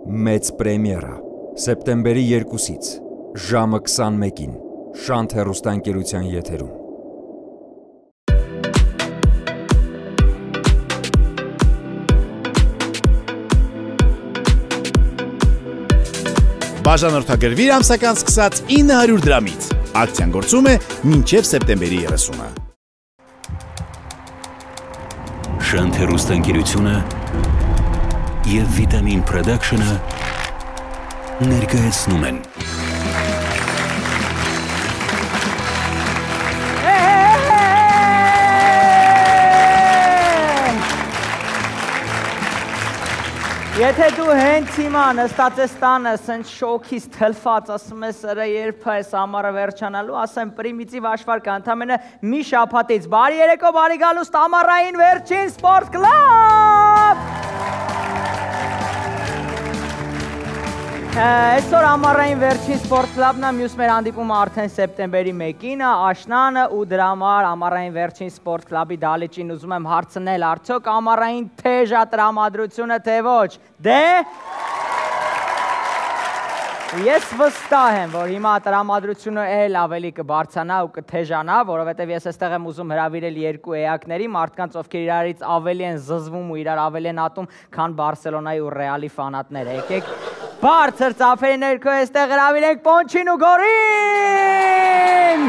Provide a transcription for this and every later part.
Մեծ պրեմիերա, սեպտեմբերի 2-ից, ժամը 21-ին, Շանթ հեռուստաընկերության եթերում։ Բաժանորդագրվիր ամսական սկսած 900 դրամից։ Ակցիան գործում է մինչև սեպտեմբերի 30-ը։ Շանթ հեռուստաընկերությունը և Վիտամին Production-ը ներկայացնում են։ Եթե դու հենց հիմա նստած ես տանը, սենց շոքից թլված, ասում ես «Ըրը երբ է այս ամառը վերջանալու», ասեմ պրիմիտիվ հաշվարկը ընդամենը մի շաբաթից։ Բարի երեկո, բարի գալուստ ամառային վերջին Sport Club։ Այսօր ամառային վերջին Sport Club-ն է, մյուս մեր հանդիպումը արդեն սեպտեմբերի 1-ին է, աշնանը ու դրա համար ամառային վերջին Sport Club-ի դահլիճին ուզում եմ հարցնել, արդյոք ամառային թեժ է տրամադրությունը, թե ոչ։ Դե ես վստահ եմ, որ հիմա տրամադրությունը էլ ավելի կբարձրանա ու կթեժանա, որովհետև ես այստեղ եմ ուզում հրավիրել երկու էակների, մարդկանց, ովքեր իրարից ավելի են զզվում ու իրար ավելի են ատում, քան Բարսելոնայի ու Ռեալի ֆանատները։ Եկեք բարձր ծափերի ներքո այստեղ հրավիրենք Պոնչին ու Գորին։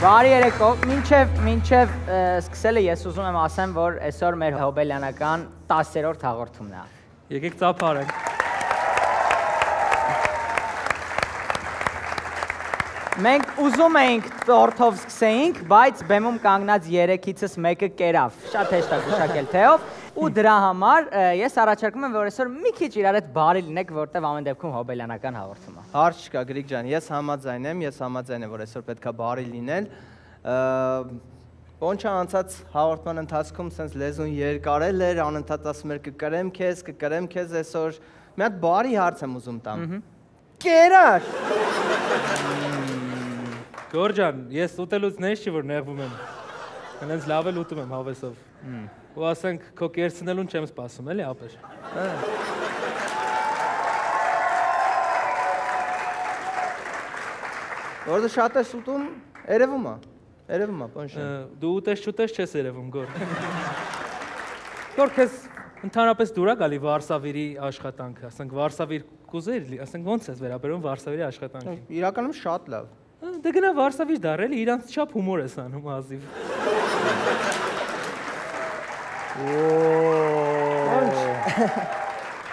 Բարի երեկո, մինչև սկսելը ես ուզում եմ ասեմ, որ այսօր մեր հոբելյանական 10-րդ հաղորդումն է։ Եկեք ծափարենք։ Մենք ուզում էինք տորթով սկսեինք, բայց բեմում կանգնած 3-ից մեկը կերավ, շատ հեշտ է գուշակել թեով, ու դրա համար ես առաջարկում եմ, որ այսօր մի քիչ իրար հետ բարի լինեք, որտեվ ամեն դեպքում հոբելյանական հաղորդում է։ Հարց չկա, Գրիգ ջան, ես համաձայն եմ, որ այսօր պետք է բարի լինել։ Պոնչը անցած հաղորդման ընթացքում սենց լեզուն երկարել էր, անընդհատ ասում էր կկրեմ քեզ, այսօր մի հատ բարի հարց եմ ուզում տամ։ Կերար։ Գոր ջան, ես ուտելուց նես չի, որ նեղվում եմ։ Հենց լավ էլ ուտում եմ հավեսով։ Ու ասենք, քո կերցնելուն չեմ սպասում, էլի ապեր։ Որ դու շատ ես ուտում, երևում է, Պոնչը։ Դու ուտես-չուտես չես երևում, Գոր։ Գոր, քեզ ընդհանրապես դուր է գալի Վարշավիրի աշխատանքը, ասենք Վարշավիր կուզեր, ասենք ոնց ես վերաբերում Վարշավիրի աշխատանքին։ Իրականում շատ լավ։ Դե գնա Վարշավիր դառ, էլի իրանց չափ հումոր ես անում ազիվ։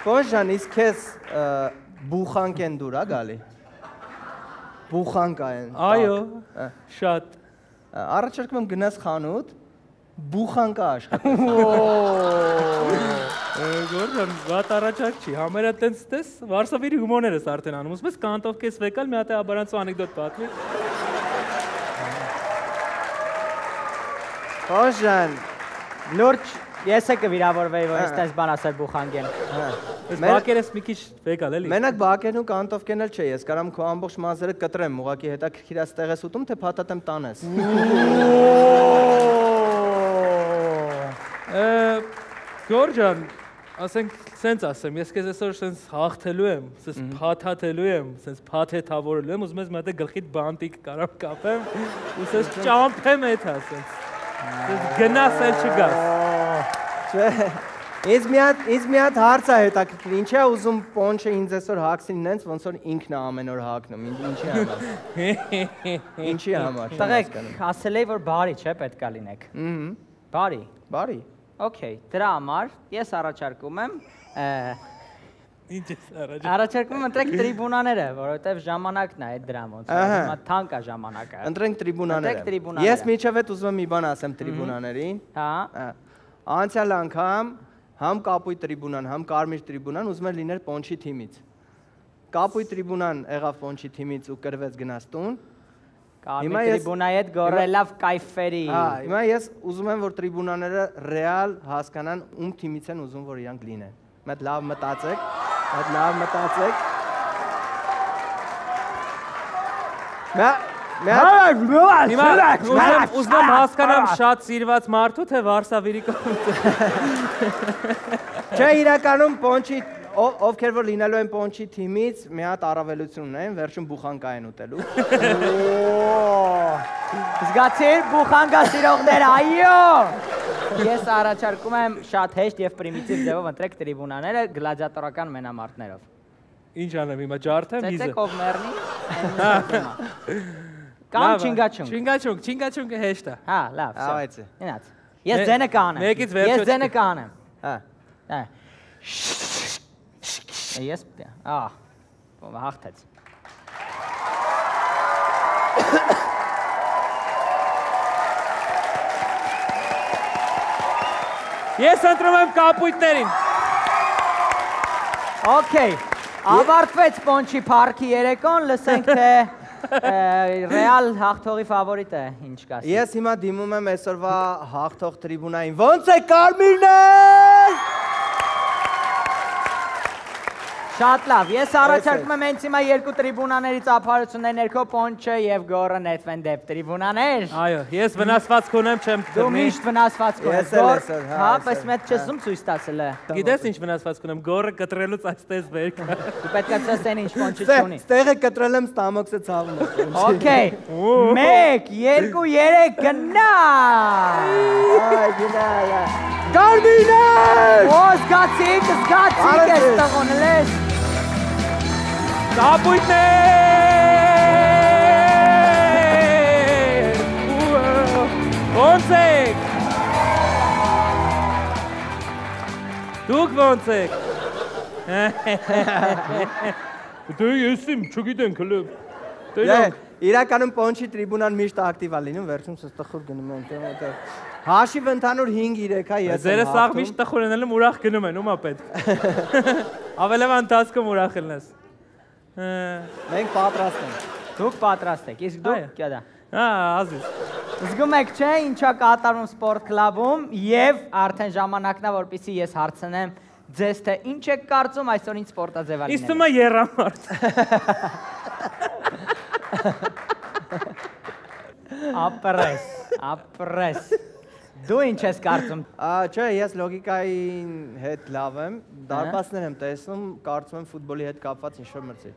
Պոնչ ջան, իսկ քեզ բուխանք են դուր է գալի։ Բուխանք են։ Այո, շատ։ Առաջարկում եմ գնաս խանութ, բուխանկա աշխատես։ Գոր ջան, վատ առաջարկ չի, համերա տենց Վարշավիրի հումորներ ես արդեն անում, ուզում ես կանտով կես վեկալ, մի հատ է աբարանցու անեկդոտ պատմի։ Պոնչ ջան, Լուրջ, ես է կվիրավորվեի, որ ես բան ասել բուխանգեն։ Ես բակեր ես մի քիչ վեկալ, էլի։ Մենակ բակերն ու կանտովկեն էլ չէ, ես կարամ քո ամբողջ մազերը կտրեմ, ուղղակի հետաքրքիր ստեղ ես ուտում, թե փաթաթեմ տանես։ Գոր ջան, ասենք սենց ասեմ, ես քեզ այսօր սենց հաղթելու եմ, սենց փաթաթելու եմ, սենց փաթեթավորելու եմ, ուզում ես մի հատ գլխիդ բանտիկ կարամ կապեմ, ու սենց ճամփեմ էթա սենց։ Գնաս էլ չգաս։ Չէ։ Ինձ մի հատ հարց է հետաքրքիր, ինչի է ուզում Պոնչը ինձ այսօր հագցին նենց, ոնց որ ինքն է ամեն օր հագնում, ինչի համար։ Տղեկ, ասել էի, որ բարի չէ պետքա լինեք։ Բարի։ Բարի։ Okay, դրա համար ես առաջարկում եմ Ինչ ես առաջարկում եմ ընտրեք տրիբունաները, որովհետև ժամանակն է այդ դրան ոնց հիմա թանկ է ժամանակը։ Ընտրենք տրիբունաները։ Ես միջև հետ ուզում եմ մի բան ասեմ տրիբունաներին։ Հա։ Անցյալ անգամ համ կապույտ տրիբունան, համ կարմիր տրիբունան ուզում էր լինել Պոնչի թիմից։ Կապույտ տրիբունան եղավ Պոնչի թիմից ու կրվեց գնաց տուն։ Կարմիր տրիբունայի հետ գորելավ կայֆերի։ Հիմա ես ուզում եմ, որ տրիբունաները ռեալ հասկանան ում թիմից են ուզում, որ իրանք լինեն։ Մեծ լավ մտածեք։ Ուզում հասկանամ շատ սիրված մարդու, թե Վարշավիրի կողմից։ Չէ, իրականում Պոնչի ովքեր որ լինելու են Պոնչի թիմից, մի հատ առավելություն ունեն, վերջում բուխանկա են ուտելու։ Զգացիր բուխանկա սիրողներ, այո։ Ես առաջարկում եմ շատ հեշտ եւ պրիմիտիվ ձևով ընտրեք տրիբունաները գլադիատորական մենամարտներով։ Ինչ անեմ հիմա ջարդեմ հիզը։ Ցեցեք ով մեռնի։ Կամ չինգաչունգ։ Չինգաչունգը հեշտ է։ Հա, լավ, Ավայցե։ Ինաց։ Ես ձենը կանեմ։ Մեկից վերջը։ Ես ձենը կանեմ։ Հա։ Հա։ Ես հաղթեց։ Ես ընտրում եմ կապույտներին։ Okay, ավարտվեց Պոնչի парքի երեկոն, լսենք թե Ռեալ հաղթողի ֆավորիտ է, ինչ կասի։ Ես հիմա դիմում եմ այսօրվա հաղթող տրիբունային։ Ոնց է Կարմիրներ։ Շատ լավ, ես առաջարկում եմ հենց հիմա երկու տրիբունաների ծափարությունների ներքո Պոնչը եւ Գորը նետվեն դեպ տրիբունաներ։ Այո, ես վնասված կունեմ չեմ Դու միշտ վնասված կունես։ Հա, պես մեծ չես ում ցույց տասել է։ Գիտես ինչ վնասված կունեմ, Գորը կտրելուց այստեղ վեր կա։ Դու պետք է ցես այն ինչ Պոնչը չունի։ Ստեղը կտրել եմ ստամոքսը ցավում է։ Okay, 1, 2, 3 գնա։ Այ գնա։ Կարմիրներ։ Զգացիք ես տղոնել։ Կապույտներ։ Ոնց եք։ Դուք ոնց եք։ Դե ես իմ չգիտեմ քլեբ։ Իրականում Պոնչի տրիբունան միշտ ակտիվ է լինում, վերջում սս տխուր գնում են այնտեղ։ Հաշիվ ընդհանուր 5-3 է ես եմ։ Ձերը սաղ միշտ տխուր են ելնում, ուրախ գնում են, ումա պետք։ Ավելև ընթացքում ուրախ ելնես։ Մենք պատրաստ ենք։ Դուք պատրաստ եք, իսկ դուք կյադա։ Հա, ազիզ։ Զգում եք չէ, ինչա կատարում սպորտ կլաբում եւ արդեն ժամանակն է, որպեսզի ես հարցնեմ ձեզ թե ինչ եք կարծում այսօր ինչ սպորտաձև է լինելու։ Իսկ թվում է երամարտ։ Ապրես։ Դու ինչ ես կարծում։ Չէ, ես լոգիկայի հետ լավ եմ, դարպասներ եմ տեսնում, կարծում եմ ֆուտբոլի հետ կապված ինչ-որ մրցի։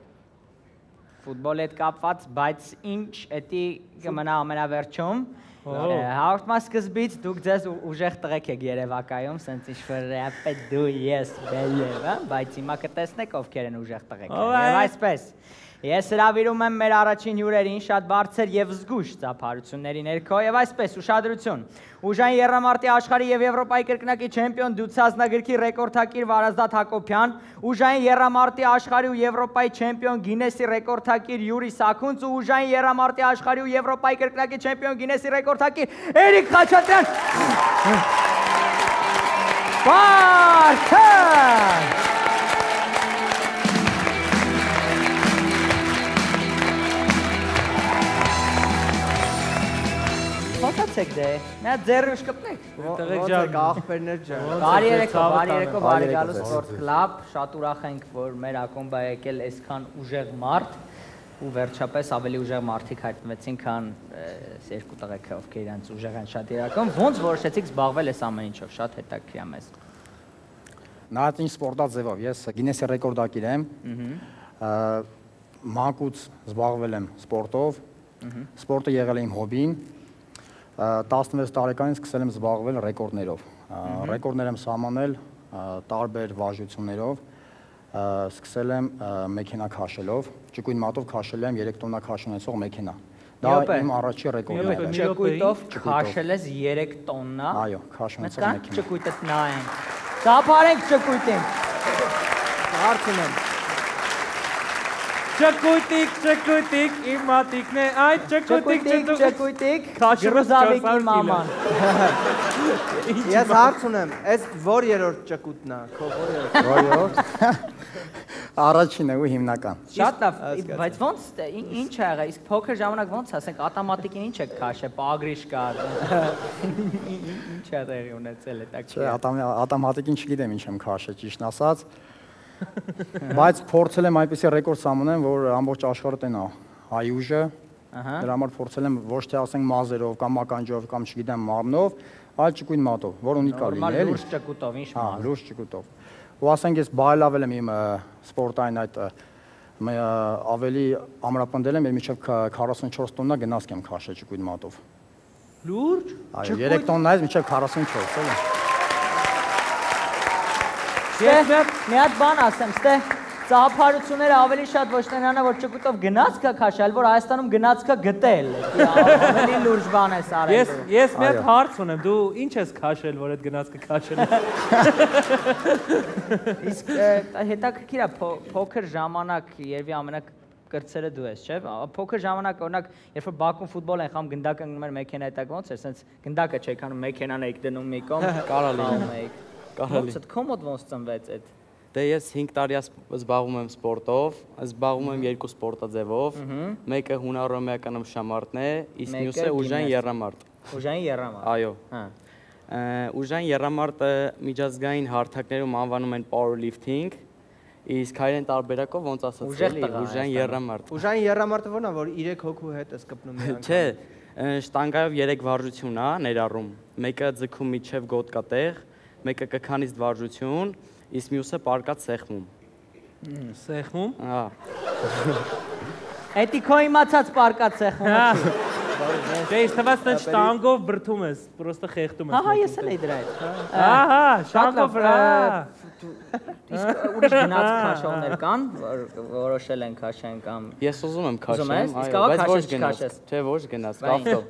Ֆուտբոլի հետ կապված, բայց ինչ էտի կմնա ամենավերջում։ Հաղորդման սկզբից դուք ձեզ ուժեղ տղեկ եք երևակայում, սենց ինչ-որ ռեապետ դու ես բելև, բայց հիմա կտեսնեք ովքեր են ուժեղ տղեկ։ Եվ այսպես, ես հրավիրում եմ մեր առաջին հյուրերին շատ բարձր եւ զգույշ ծափարությունների ներքո եւ այսպես ուշադրություն։ Ուժային եռամարտի աշխարհի եւ Եվրոպայի կրկնակի չեմպիոն դյուցազնագրքի ռեկորդակիր Վարազդատ Հակոբյան, ուժային եռամարտի աշխարհի ու Եվրոպայի չեմպիոն Գինեսի ռեկորդակիր Յուրի Սաքունց ու ուժային եռամարտի աշխարհի ու Եվրոպայի կրկնակի չեմպիոն Գինեսի ռեկորդակիր Էրիկ Խաչատրյան։ Բարձր Ոնցեք դե։ Նա ձեռը շկպնեք։ Ոնց եք աղբերներ ջան։ Բարի երեկո, բարի գալու սպորտ կլաբ։ Շատ ուրախ ենք, որ մեր ակումբը եկել այսքան ուժեղ մարդ ու վերջապես ավելի ուժեղ մարդիկ հայտնվեցին, քան երկու տղեկ ովքեր իրենց ուժեղ են շատ իրական։ Ոնց որոշեցիք զբաղվել այս ամեն ինչով, շատ հետաքրքիր է մեզ։ Նայած ինչ սպորտաձևով, ես Գինեսի ռեկորդակիր եմ։ Մանկուց զբաղվել եմ սպորտով։ Սպորտը եղել է իմ հոբին։ 16 տարեկանից սկսել եմ զբաղվել ռեկորդներով։ Ռեկորդներ եմ սահմանել տարբեր վարժություններով։ Սկսել եմ մեքենա քաշելով, ճկույն մատով քաշել եմ 3 տոննա քաշ ունեցող մեքենա։ Դա իմ առաջի ռեկորդն է։ Ճկույտով քաշել ես 3 տոննա։ Այո, քաշ ունեցող մեքենա։ Ճկույտը նայենք։ Ծափարենք ճկույտին։ Հարցում եմ։ Ճկույտիկ, իմ մատիկն է, այն ճկույտիկ, գրուզավիկ իմ աման։ Ես հարց ունեմ, այս որ երորդ ճկուտն է, քո որ երորդ։ Առաջինը ու հիմնական։ Շատ լավ, բայց ո՞նց ինչ ա եղել, իսկ փոքր ժամանակ ո՞նց ասենք ատոմատիկին ինչ եք քաշել, պագրիշ կար։ Ինչ ա տեղի ունեցել է տակ։ Չէ, ատոմատիկին չգիտեմ ինչ եմ քաշել, ճիշտ ասած։ Բայց փորձել եմ այնպեսի ռեկորդ սահմանեմ, որ ամբողջ աշխարհը տենա հայ ուժը։ Դրա համար փորձել եմ ոչ թե ասենք մազերով կամ ականջով կամ չգիտեմ մարմնով, այլ ճկույն մատով, որ ունիկալ լինի, էլի։ Լուրջ ճկուտով, ինչ մազ։ Հա, լուրջ ճկուտով։ Ու ասենք ես բարելավել եմ իմ սպորտային այդ ավելի ամրապնդել եմ, մինչև 44 տոննա գնացք եմ քաշել ճկույն մատով։ Լուրջ։ Այո, 3 տոննայից մինչև 44, էլի։ Մի հատ բան ասեմ, ստե ծափարությունները ավելի շատ ոչ թե նրան որ ճկուտով գնացք քաշել, որ Հայաստանում գնացքը գտել։ Ավելի լուրջ բան է արել։ Ես մի հատ հարց ունեմ, դու ինչ ես քաշել, որ այդ գնացքը քաշել ես։ Իսկ հետաքրքիր է փոքր ժամանակ երևի ամենակրտսերը դու ես, չէ՞։ Փոքր ժամանակ օրինակ երբ որ Բաքվում ֆուտբոլ են խաղում գնդակը գնում էր մեքենայի տակ ոնց էր, սենց գնդակը չեք անում մեքենան եք դնում մի կողմ, կարալի։ Ոնց է կոմոդ ոնց ծնվեց այդ։ Դե ես 5 տարի զբաղվում եմ սպորտով, զբաղվում եմ երկու սպորտաձևով, մեկը հունարոմեական ըմբշամարտն է, իսկ մյուսը ուժային եռամարտ։ Ուժային եռամարտ։ Այո։ Ուժային եռամարտը միջազգային հարթակներում անվանում են powerlifting, իսկ հայերեն տարբերակով ոնց ասած էլի, ուժային եռամարտ։ Ուժային եռամարտը ո՞րն է, որ 3 հոգու հետ է կպնում մի անգամ։ Չէ, շտանգայով 3 վարժություն է ներառում, մեկը ձգում միջև գոտկատեղ, մեկը կքանիստ վարժություն, իսկ մյուսը պարկած սեղմում։ Սեղմում։ Հա։ Էդի քո իմացած պարկած սեղմումը չի։ Դե իսկ թվաց նա շտանգով բրթում ես, պրոստը խեղդում ես։ Հա, ես էլ էի դրա հետ։ Ահա, շտանգով։ Իսկ ուրիշ գնաց քաշողներ կան, որոշել են քաշեն կամ։ Ես ուզում եմ քաշեմ, բայց ոչ գնաց։ Չէ, ոչ գնաց, ավտո։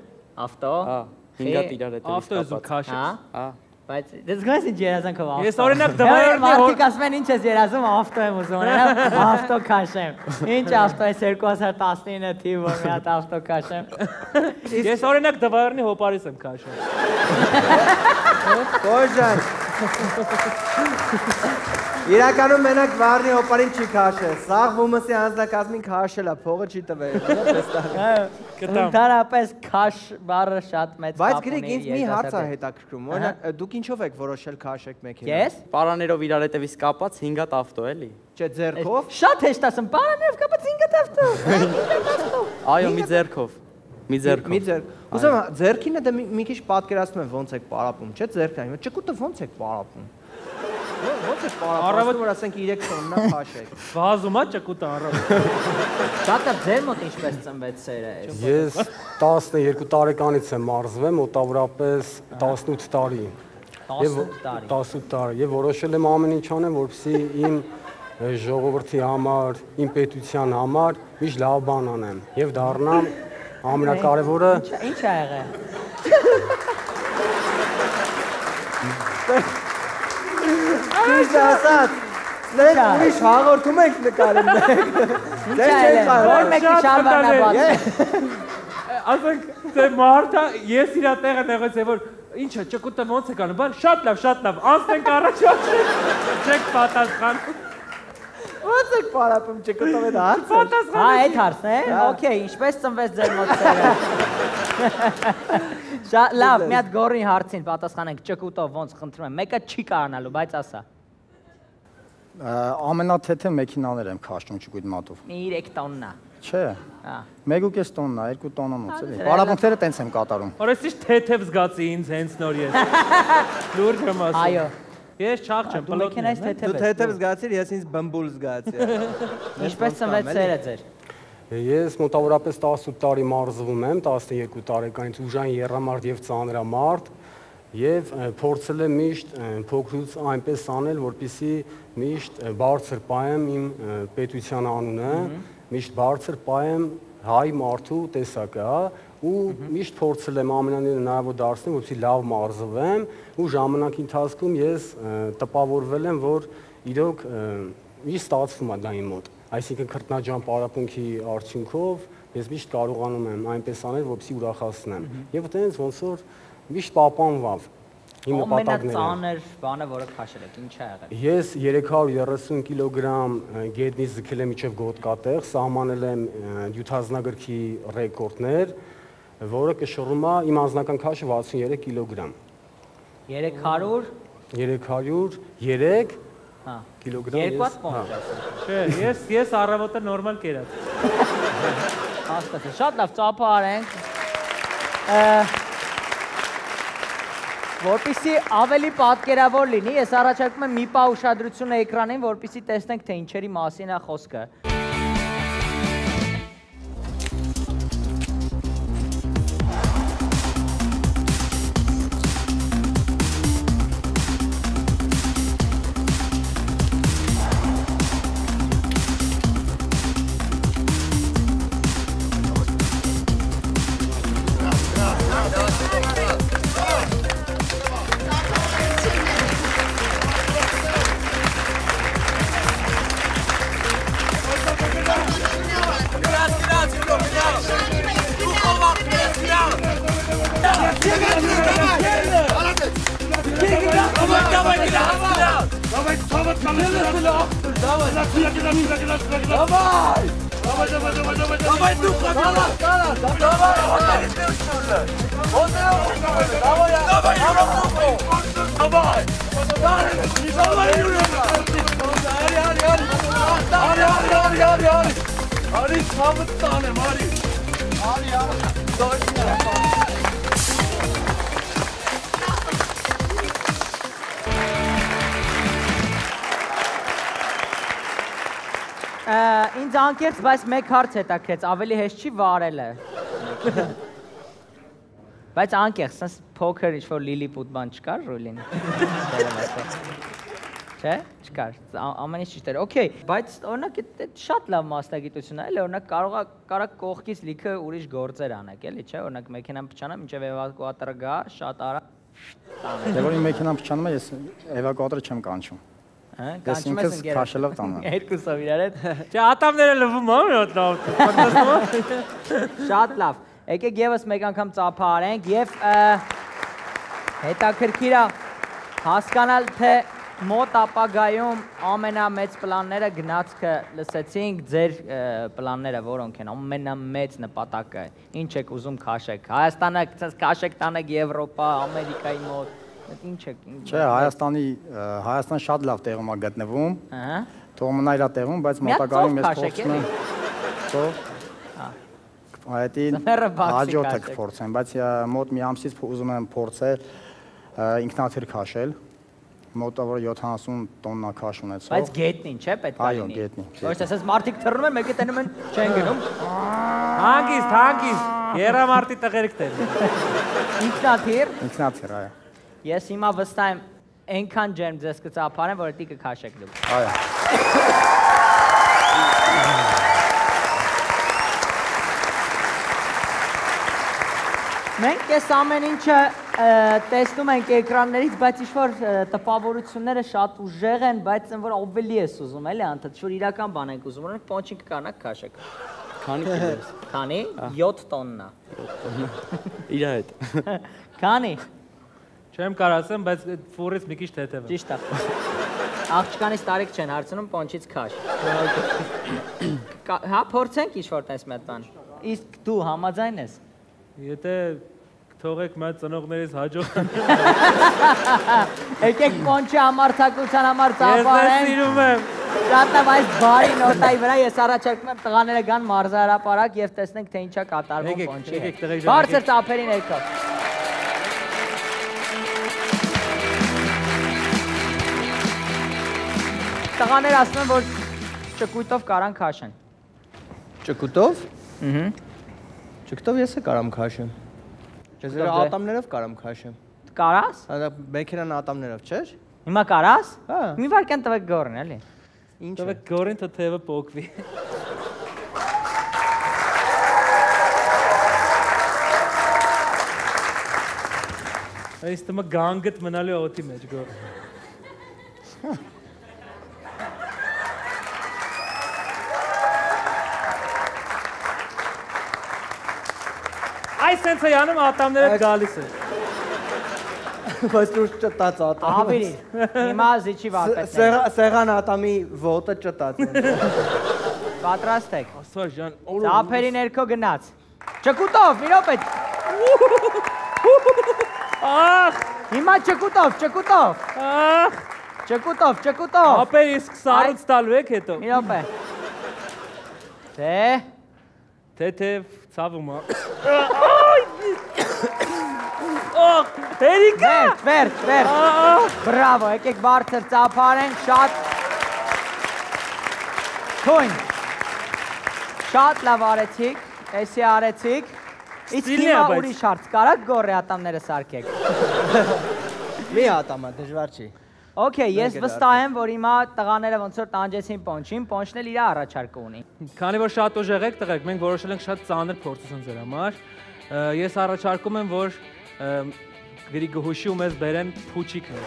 Ավտո։ Հա, 5 հատ իրար հետ էլի։ Ավտո ես ու քաշես։ Հա։ Բայց դες գնաց ինչ երազանքով ավտո։ Ես օրինակ դվայրն մարդիկ ասում են ինչ ես երազում ավտո եմ ուզում ունենալ, ավտո քաշեմ։ Ինչ ավտո է 2019 թիվ որ մի հատ ավտո քաշեմ։ Ես օրինակ դվայրնի հոպարիս եմ քաշել։ Կոժան։ Իրականում մենակ վարնի հոպարին չի քաշել։ Սաղ Վումսի անձնակազմին քաշել է, փողը չի տվել։ Ընդհանրապես քաշ բառը շատ մեծ Բայց գրիկ ինձ մի հարց է հետաքրքրում։ Օրինակ դուք ինչով եք որոշել քաշեք մեքենա։ Ես Պարաներով իրար հետևից կապած 5 հատ ավտո էլի։ Չէ, ձեռքով։ շատ հեշտ ասեմ, պարաներով կապած 5 հատ ավտո։ Այո, մի ձեռքով։ Մի ձեռքով։ Մի ձեռք։ Ուզում ձեռքինը դե մի քիչ պատկերացնում եմ ոնց եք պարապում, չէ՞ ձեռքային։ Ճկուտը ոնց եք պարապում։ Ոնց եք պարապում, որ ասենք 3 տոննա քաշեք։ Վազում է ճկուտը առավոտ։ Շատ է ձեր մոտ ինչպես ծնվեց սերը։ Ես 12 տարեկանից եմ մարզվում, մոտավորապես 18 տարի։ 18 տարի։ Եվ որոշել եմ ամեն ինչ անեմ, որպեսզի իմ ժողովրդի համար, իմ պետության համար միշտ լավ բան անեմ եւ դառնամ ամենակարևորը։ Ինչ ա եղել։ Ճիշտ ասած, մենք ուրիշ հաղորդում ենք նկարում մեկ։ Դե չէ, որ մեկի շարվանա բաց։ Ասենք դե մարդը ես իր տեղը նեղեցի որ ինչա ճկուտը ոնց է կանում, բան շատ լավ, անցնենք առաջ չեք պատասխան։ Ոնց եք պարապում ճկուտով այդ հարցը։ Հա, այդ հարցն է։ Okay, ինչպես ծնվեց ձեր մոտ սերը։ Շատ լավ, մի հատ գորի հարցին պատասխանենք ճկուտով ոնց խնդրում եմ։ Մեկը չի կարանալու, բայց ասա։ Ամենաթեթե մեքենաներ եմ քաշում ճկույտ մատով։ 3 տոննա։ Չէ։ Հա։ 1.5 տոննա, 2 տոննանոց էլի։ Պարապմունքները տենց եմ կատարում։ Օրեսի թեթև զգացի ինձ հենց նոր ես։ Լուրջ եմ ասում։ Այո։ Ես չաղ չեմ, պլոտ։ Մեքենայից թեթև Դու թեթև զգացիր, ես ինձ բմբուլ զգացի։ Ինչպես ծնվեց սերը ձեր։ Ես մոտավորապես 18 տարի մարզվում եմ, 12 տարեկանից ուժային եռամարտ եւ ծանրամարտ եւ փորձել եմ միշտ փոքրուց այնպես անել, որպեսզի միշտ բարձր պահեմ իմ պետության անունը, միշտ բարձր պահեմ հայ մարդու տեսակը, հա, ու միշտ փորձել եմ ամենաները հնարավոր դարձնել, որպեսզի լավ մարզվեմ ու ժամանակի ընթացքում ես տպավորվել եմ, որ իրոք միշտ ստացվում է դա իմ մոտ։ Այսինքն քրտնաջան պարապմունքի արդյունքով ես միշտ կարողանում եմ այնպես անել, որպեսզի ուրախացնեմ։ Եվ այտենց ոնց որ միշտ պահպանվավ։ Ամենածանր բանը, որը քաշել եք, ինչ է եղել։ Ես 330 կիլոգրամ գետնից ձգել եմ իջև գոտկատեղ, սահմանել եմ 7000-գրքի ռեկորդներ, որը կշռում է իմ անձնական քաշը 63 կիլոգրամ։ 303 հա կիլոգրամ։ Երկու հատ պոնջ ասում։ Չէ, ես առավոտը նորմալ կերած։ Հասկացա, շատ լավ ծափարենք։ Որպեսզի ավելի պատկերավոր լինի, ես առաջարկում եմ մի պահ ուշադրությունը էկրանին, որպեսզի տեսնենք, թե ինչերի մասին է խոսքը։ Ինձ անկեղծ, բայց մեկ հարց հետաքրեց, ավելի հեշտ չի վարելը։ Բայց անկեղծ, սենց փոքր ինչ-որ լիլիպուտ բան չկար ռուլին։ Չէ, չկար, ամեն ինչ ճիշտ էր, օքեյ, բայց օրինակ շատ լավ մասնագիտություն է, էլի, օրինակ կարող կողքից լիքը ուրիշ գործեր անեք, էլի, չէ, օրինակ մեքենան փչանա, մինչև էվակուատորը գա, շատ արա։ Դե որ իմ մեքենան փչանում է, ես էվակուատորը չեմ կանչում։ Կանչում ես ընկերը։ Քաշելով տանում։ Երկուսով իրար հետ։ Չէ, ատամները լվում ա, մի հատ լավ։ Շատ լավ։ Եկեք եւս մեկ անգամ ծափարենք եւ հետաքրքիր է հասկանալ, թե մոտ ապագայում ամենամեծ պլանները գնացքը լսեցինք, ձեր պլանները որոնք են, ամենամեծ նպատակը, ինչ եք ուզում քաշեք, Հայաստանը քաշեք տանեք Եվրոպա, Ամերիկայի մոտ, ինչ եք։ Չէ, Հայաստան շատ լավ տեղում է գտնվում, թող մնա իր տեղում, բայց մոտակայքում ես փորձում եմ ծով, այդին հաջորդը կփորձեմ, բայց մոտ մի ամսից ուզում եմ փորձել ինքնաթիռ քաշել, մոտավոր 70 տոննա քաշ ունեցող։ Բայց գետնին, չէ՞ պետք է լինի։ Այո, գետնին։ Ոչ թե ասես մարդիկ թռնում են, մեկը տենում են, չեն գնում։ Հանգիստ, երամարտի տղերք տեն։ Ինքնաթիռ։ Ինքնաթիռ, այո։ Ես հիմա վստահ եմ, այնքան ջերմ ձեզ կծափարեմ, որ դի կքաշեք դուք։ Այո։ Մենք այս ամեն ինչը տեսնում ենք էկրաններից, բայց ինչ-որ տպավորությունները շատ ուժեղ են, բայց են որ ավելի ես ուզում, էլի անդադ, ինչ-որ իրական բան ենք ուզում, որոնք պոնչին կկանակ քաշեք։ Քանի կիլո։ Քանի? 7 տոննա։ Իր հետ։ Քանի? Չեմ կարող ասեմ, բայց ֆուրից մի քիչ թեթև է։ Ճիշտ է։ Աղջկանից տարիք չեն հարցնում, պոնչից քաշ։ Հա, փորձենք ինչ-որ տես մի հատ բան։ Իսկ դու համաձայն ես։ Եթե թողեք մեր ծնողներից հաջող։ Եկեք պոնչի համարձակության համար ծափարենք։ Ես սիրում եմ։ Շատ լավ, այս բարի նոտայի վրա ես առաջարկում եմ տղաները գան մարզահրապարակ եւ տեսնենք, թե ինչա կատարվում պոնչի հետ։ Բարձր ծափերի ներքո։ Տղաները ասում են, որ ճկույտով կարան քաշեն։ Ճկուտով։ Ճկուտով ես կարամ քաշեմ։ Ես ատամներով կարամ քաշեմ։ Կարաս։ Հա մեքենան ատամներով, չէ՞։ Հիմա կարաս։ Հա։ Մի վարքան տվեք գորն, էլի։ Ինչ է։ Տվեք գորին, թե թևը փոկվի։ Այս թեմը գանգդ մնալու օդի մեջ գոր։ Այս սենց է անում ատամները գալիս է։ Բայց դու ճտած ատամ։ Ավիրիր։ Հիմա զիջի վարպետներ։ Սեղան ատամի ոտը ճտած։ Պատրաստ եք։ Աստված ջան, Ծափերի ներքո գնաց։ Ճկուտով, մի րոպե։ Ախ, Հիմա ճկուտով։ ախ, Ճկուտով։ ապեր իսկ սառուց տալու եք հետո։ Մի րոպե։ Թեթև ցավում է։ Ախ, հերիկա։ Վերջ։ Բրավո, եկեք բարձր ծափարենք, շատ թույն։ Շատ լավ արեցիք, էսի արեցիք։ Իսկ հիմա ուրիշ հարց, կարաք գորի ատամները սարքեք։ Մի ատամա, դժվար չի։ Okay, ես վստահ եմ, որ հիմա տղաները ոնց որ տանջեցին Պոնչին, Պոնչն էլ իր առաջարկը ունի։ Քանի որ շատ ուժեղ եք տղեկ, մենք որոշել ենք շատ ծանր փորձություն ձեր համար։ Ես առաջարկում եմ, որ գրիգոհուշի ու մեզ բերեն փուչիկներ։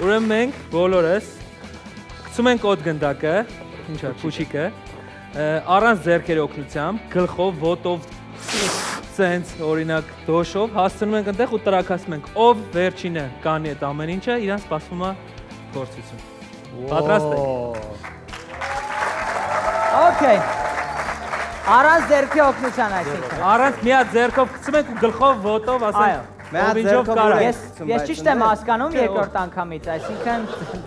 Ուրեմն մենք բոլորս գցում ենք օդ գնդակը, ինչ է, փուչիկը, առանց ձեռքերի օգնությամբ, գլխով, ոտով, սենց օրինակ դոշով հասցնում ենք այնտեղ ու տրաքացնում ենք, ով վերջինը կանի այդ ամեն ինչը, իրան սպասվում է փորձություն։ Պատրաստ եք։ Okay։ Առանց ձեռքի օգնության այսինքն։ Առանց մի հատ ձեռքով գցում ենք ու գլխով, ոտով, ասենք, ով ինչով կարա։ Ես ճիշտ եմ հասկանում երկրորդ անգամից, այսինքն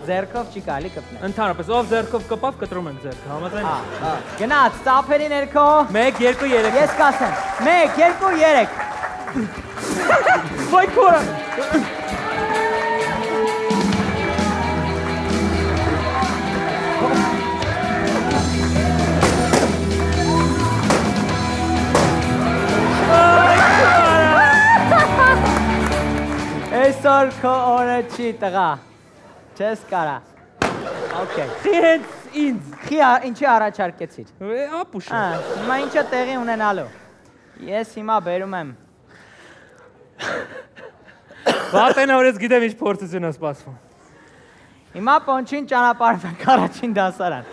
ձեռքով չի կարելի կպնել։ Ընդհանրապես, ով ձեռքով կպավ, կտրում ենք ձեռքը, համաձայն եք։ Գնաց, ծափերի ներքո։ 1, 2, 3։ Ես կասեմ։ 1, 2, 3։ Ոայ քորա։ Այսօր քո օրը չի տղա։ Չես կարա։ Okay։ Խիհենց ինձ։ Ինչի առաջարկեցիր։ Ապուշը։ Հիմա ինչա տեղի ունենալու։ Ես հիմա բերում եմ։ Վատենա որ ես գիտեմ ինչ փորձություն է սպասվում։ Հիմա Պոնչին ճանապարհում ենք առաջին դասարան։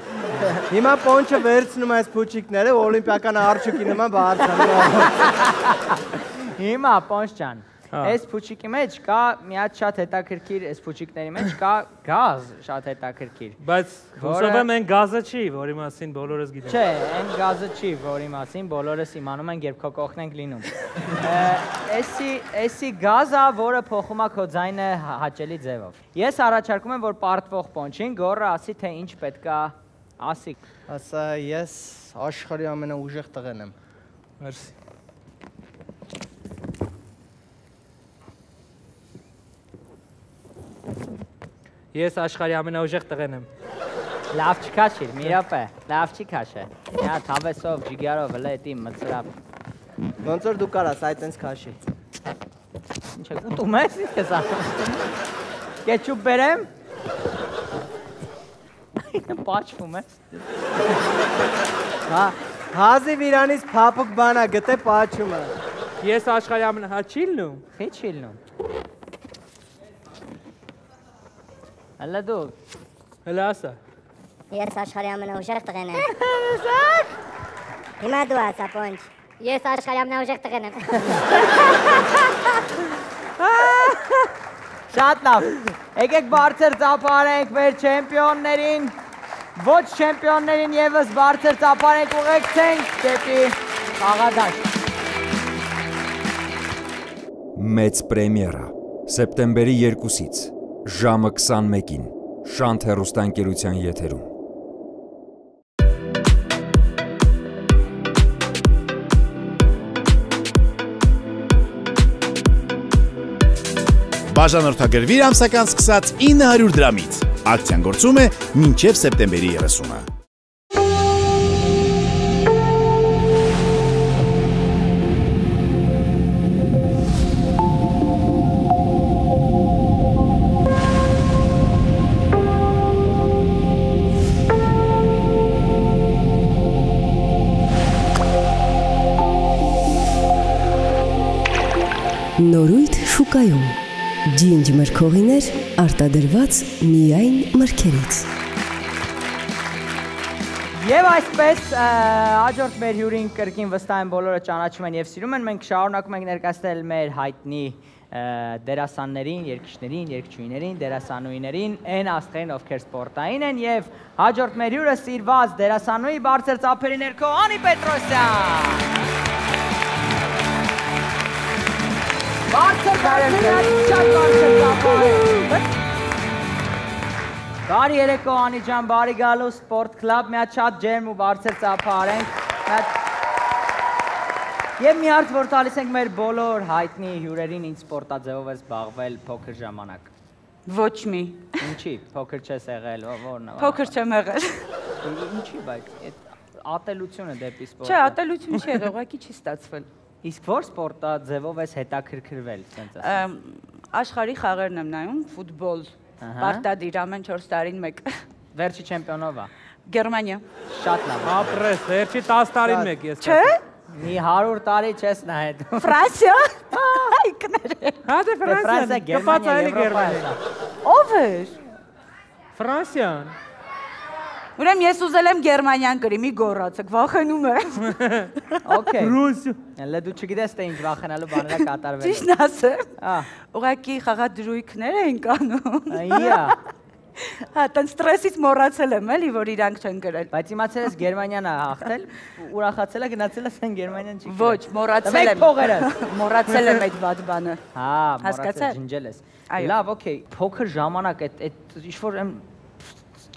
Հիմա Պոնչը վերցնում այս փուչիկները ու օլիմպիական արջուկի նման բարձրանում։ Հիմա Պոնչ ջան, այս փուչիկի մեջ կա մի հատ շատ հետաքրքիր, այս փուչիկների մեջ կա գազ շատ հետաքրքիր։ Բայց հուսով եմ այն գազը չի, որի մասին բոլորս գիտենք։ Չէ, այն գազը չի, որի մասին բոլորս իմանում ենք, երբ քո կողքն ենք լինում։ Էսի գազը, որը փոխում է քո ձայնը հաճելի ձևով։ Ես առաջարկում եմ, որ պարտվող Պոնչին գոռը ասի, թե ինչ պետքա ասի։ Ասա, ես աշխարհի ամենաուժեղ տղեն եմ։ Մերսի։ Ես աշխարհի ամենաուժեղ տղեն եմ։ Լավ չքաշիր, մի րոպե, լավ չի քաշե։ Նա թավեսով, ջիգարով, լետի, մծրապ։ Ոնց որ դու կարաս, այտենց քաշի։ Ինչ է, ուտում ես, ինչ ես անում։ Կեչուպ բերեմ։ Պաչվում ես։ Հազիվ իրանից փափուկ բանա, գտե պաչում է։ Ես աշխարհի ամենա չի լինում։ Խի չի լինում։ Հələ դու։ Հələ ասա։ Ես աշխարհի ամենաուժեղ տղեն եմ։ Հիմա դու ասա, Պոնչ։ Ես աշխարհի ամենաուժեղ տղեն եմ։ Շատ լավ։ Եկեք բարձր ծափարենք մեր չեմպիոններին։ Ոչ չեմպիոններին եւս բարձր ծափարենք ուղեկցենք դեպի խաղադաշտ։ Մեծ պրեմիերա սեպտեմբերի 2-ից ժամը 21-ին Շանթ հեռուստաընկերության եթերում։ Բաժանորդագրվիր ամսական սկսած 900 դրամից։ Ակցիան գործում է մինչև սեպտեմբերի 30-ը։ Նորույթ շուկայում ջինջ մրգողիներ արտադրված միայն մրգերից։ Եվ այսպես հաջորդ մեր հյուրին կրկին վստահ են բոլորը ճանաչում են եւ սիրում են, մենք շարունակում ենք ներկայացնել մեր հայտնի դերասաններին, երգիչներին, երգչուհիներին, դերասանուհիներին, այն աստղերին, ովքեր սպորտային են եւ հաջորդ մեր հյուրը սիրված դերասանուհի բարձր ծափերի ներքո Անի Պետրոսյան։ Բարձր ծափեր։ Բարի երեկո Անի ջան, բարի գալու Sport Club, մի հատ շատ ջերմ ու բարձր ծափարենք։ Եվ մի հարց, որ տալիս ենք մեր բոլոր հայտնի հյուրերին, ինչ սպորտաձևով ես զբաղվել փոքր ժամանակ։ Ոչ մի։ Ինչի, փոքր չես եղել, որն է։ Փոքր չեմ եղել։ Ինչի, բայց այդ ատելությունը դեպի սպորտը։ Չէ, ատելություն չի եղել, ուղղակի չի ստացվել։ Իսկ որ սպորտաձևով ես հետաքրքրվել, ասենց ասեմ։ Աշխարհի խաղերն եմ նայում, ֆուտբոլ, պարտադիր ամեն 4 տարին մեկ։ Վերջի չեմպիոնով է։ Գերմանիա։ Շատ լավ։ Ապրես, վերջի 10 տարին մեկ ես։ Չէ։ Մի 100 տարի չես նայել։ Ֆրանսիա։ Այկներ։ Հա դե Ֆրանսիա, Գերմանիա, Եվրոպա։ Ո՞վ էր։ Ֆրանսիան։ Ուրեմն ես ուզել եմ Գերմանիան գրի, մի գոռացեք, վախենում եմ։ Okay։ Ռուսիա։ Հələ դու չգիտես թե ինչ վախենալու բաներ է կատարվել։ Ճիշտն ասեմ։ Ահա։ Ուղղակի խաղադրույքներ էին կանում։ Այա։ Հա, տենց ստրեսից մոռացել եմ, էլի, որ իրանք չեն գրել։ Բայց իմացել ես Գերմանիան է հաղթել, ուրախացել է, գնացել ես այն Գերմանիան չի։ Ոչ, մոռացել եմ։ Մոռացել եմ այդ բադ բանը։ Հա, մոռացել, ջնջել ես։ Լավ, օքեյ, փոքր ժամանակ այդ ինչ որ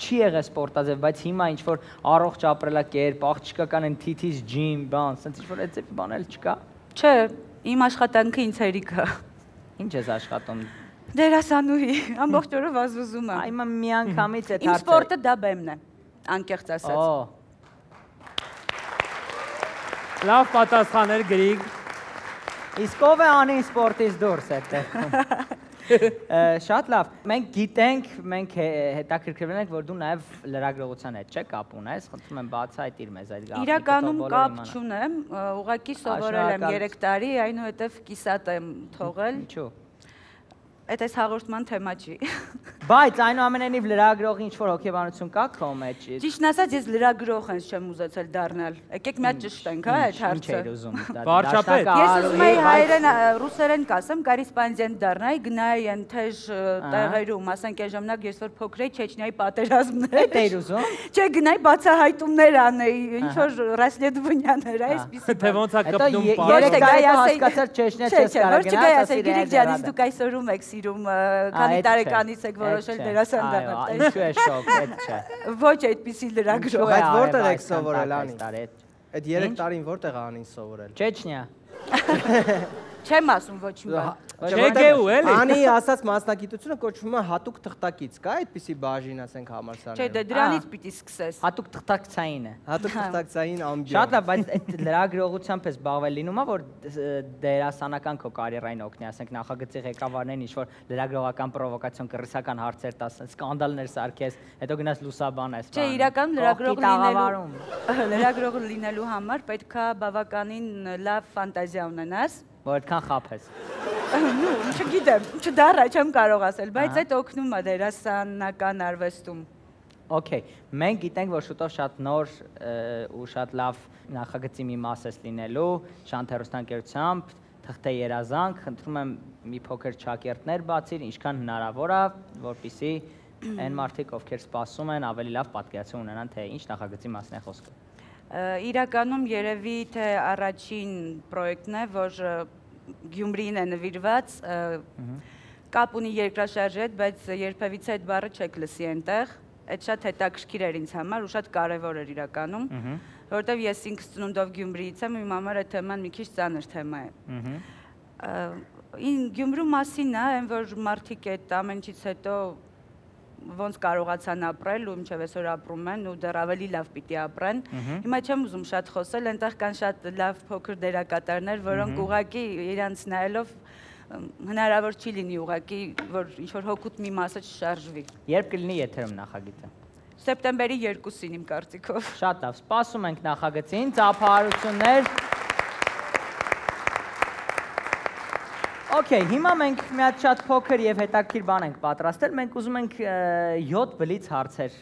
չի եղել սպորտաձև, բայց հիմա ինչ որ առողջ ապրելակերպ, աղջկական են թիթիզ ջիմ, բան, ասենց ինչ որ այդ բան էլ չկա։ Չէ, իմ աշխատանքը ինձ հերիք է։ Ինչ ես աշխատում։ Դերասանուհի, ամբողջ օրը վազվզում եմ։ Այ մի անգամից այդ Իմ սպորտը դա բեմն է, անկեղծ ասած։ Լավ պատասխաներ Գրիգ։ Իսկ ով է Անին սպորտից դուրս այդտեղ։ Շատ լավ։ Մենք գիտենք, մենք հետաքրքրվել ենք, որ դու նաև լրագրողության հետ չէ կապ ունես, խնդրում եմ բացահայտիր մեզ այդ գաղտնիքը։ Իրականում կապ չունեմ, ուղղակի սովորել եմ 3 տարի, այնուհետև կիսատ եմ թողել։ Ինչու։ Այդ այս հաղորդման թեմա չի։ Բայց այնուամենայնիվ լրագրողի ինչ-որ հոգեբանություն կա քո մեջ։ Ճիշտն ասած, ես լրագրող հենց չեմ ուզեցել դառնալ։ Եկեք մի հատ ճշտենք, հա, այդ հարցը։ Ինչ էիր ուզում։ Վարչապետ։ Ես ուզում էի հայերեն, ռուսերեն կասեմ, կորեսպոնդենտ դառնայի, գնայի ընթեժ տեղերում, ասենք այն ժամանակ ես որ փոքր էի Չեչնիայի պատերազմներ։ Այդ էիր ուզում։ Չէ, գնայի բացահայտումներ անեի, ինչ որ ռասլեդվանյաներ, այսպիսի։ Թե ոնց է կպնում Երեք տարի հասկացար Չեչնիա չես կարող գնաս, ասի Գրիգ ջան, իսկ դուք այսօրում եք սիրում, քանի տարեկանից եք որոշել դերասան դառնալ։ Ինչու է շոկ, այդ չէ։ Ոչ այդպիսի լրագրող։ Բայց որտեղ եք սովորել Անի։ Այդ 3 տարին որտեղ է Անին սովորել։ Չեչնիա։ Չեմ ասում ոչ մի բան։ Չեգեու էլի։ Անի ասած մասնագիտությունը կոչվում է հատուկ թղթակից, կա այդպիսի բաժին, ասենք համալսարանում։ Չէ, դե դրանից պիտի սկսես։ Հատուկ թղթակցային է։ Հատուկ թղթակցային ամբիոն։ Շատ լավ, բայց այդ լրագրողությամբ ես զբաղվել լինում է, որ դերասանական քո կարիերային օգնի, ասենք նախագծի ղեկավարներին ինչ որ լրագրողական պրովոկացիոն կռիսական հարցեր տաս, սկանդալներ սարքես, հետո գնաս լուսաբան ես։ Չէ, իրականում լրագրող լինելու համար պետք է բավականին լավ ֆանտազիա ունենաս։ Որ այդքան խափես։ Նու, չգիտեմ, չդառա, չեմ կարող ասել, բայց այդ օգնում է դերասանական արվեստում։ Okay, մենք գիտենք, որ շուտով շատ նոր ու շատ լավ նախագծի մի մաս ես լինելու, Շանթ հեռուստաընկերությամբ, թղթե երազանք, խնդրում եմ մի փոքր ճակերտներ բացիր, ինչքան հնարավոր է, որպեսզի այն մարդիկ, ովքեր սպասում են, ավելի լավ պատկերացում ունենան, թե ինչ նախագծի մասն է խոսքը։ Իրականում երևի թե առաջին պրոյեկտն է, որ Գյումրիին է նվիրված, կապ ունի երկրաշարժի հետ, բայց երբևիցե այդ բառը չեք լսի այնտեղ, այդ շատ հետաքրքիր էր ինձ համար ու շատ կարևոր էր իրականում, որովհետև ես ինքս ծնունդով Գյումրիից եմ ու իմ համար այդ թեման մի քիչ ծանր թեմա է։ Գյումրու մասին է, այն որ մարդիկ այդ ամենից հետո ոնց կարողացան ապրել ու մինչև այսօր ապրում են ու դեռ ավելի լավ պիտի ապրեն։ Հիմա չեմ ուզում շատ խոսել, այնտեղ կան շատ լավ փոքր դերակատարներ, որոնք ուղղակի իրանց նայելով հնարավոր չի լինի ուղղակի, որ ինչ-որ հոգուտ մի մասը չշարժվի։ Երբ կլինի եթերում նախագիծը։ Սեպտեմբերի 2-ին իմ կարծիքով։ Շատ լավ, սպասում ենք նախագծին, ծափահարություններ։ Okay, հիմա մենք մի հատ շատ փոքր եւ հետաքրքիր բան ենք պատրաստել։ Մենք ուզում ենք 7 բլից հարցեր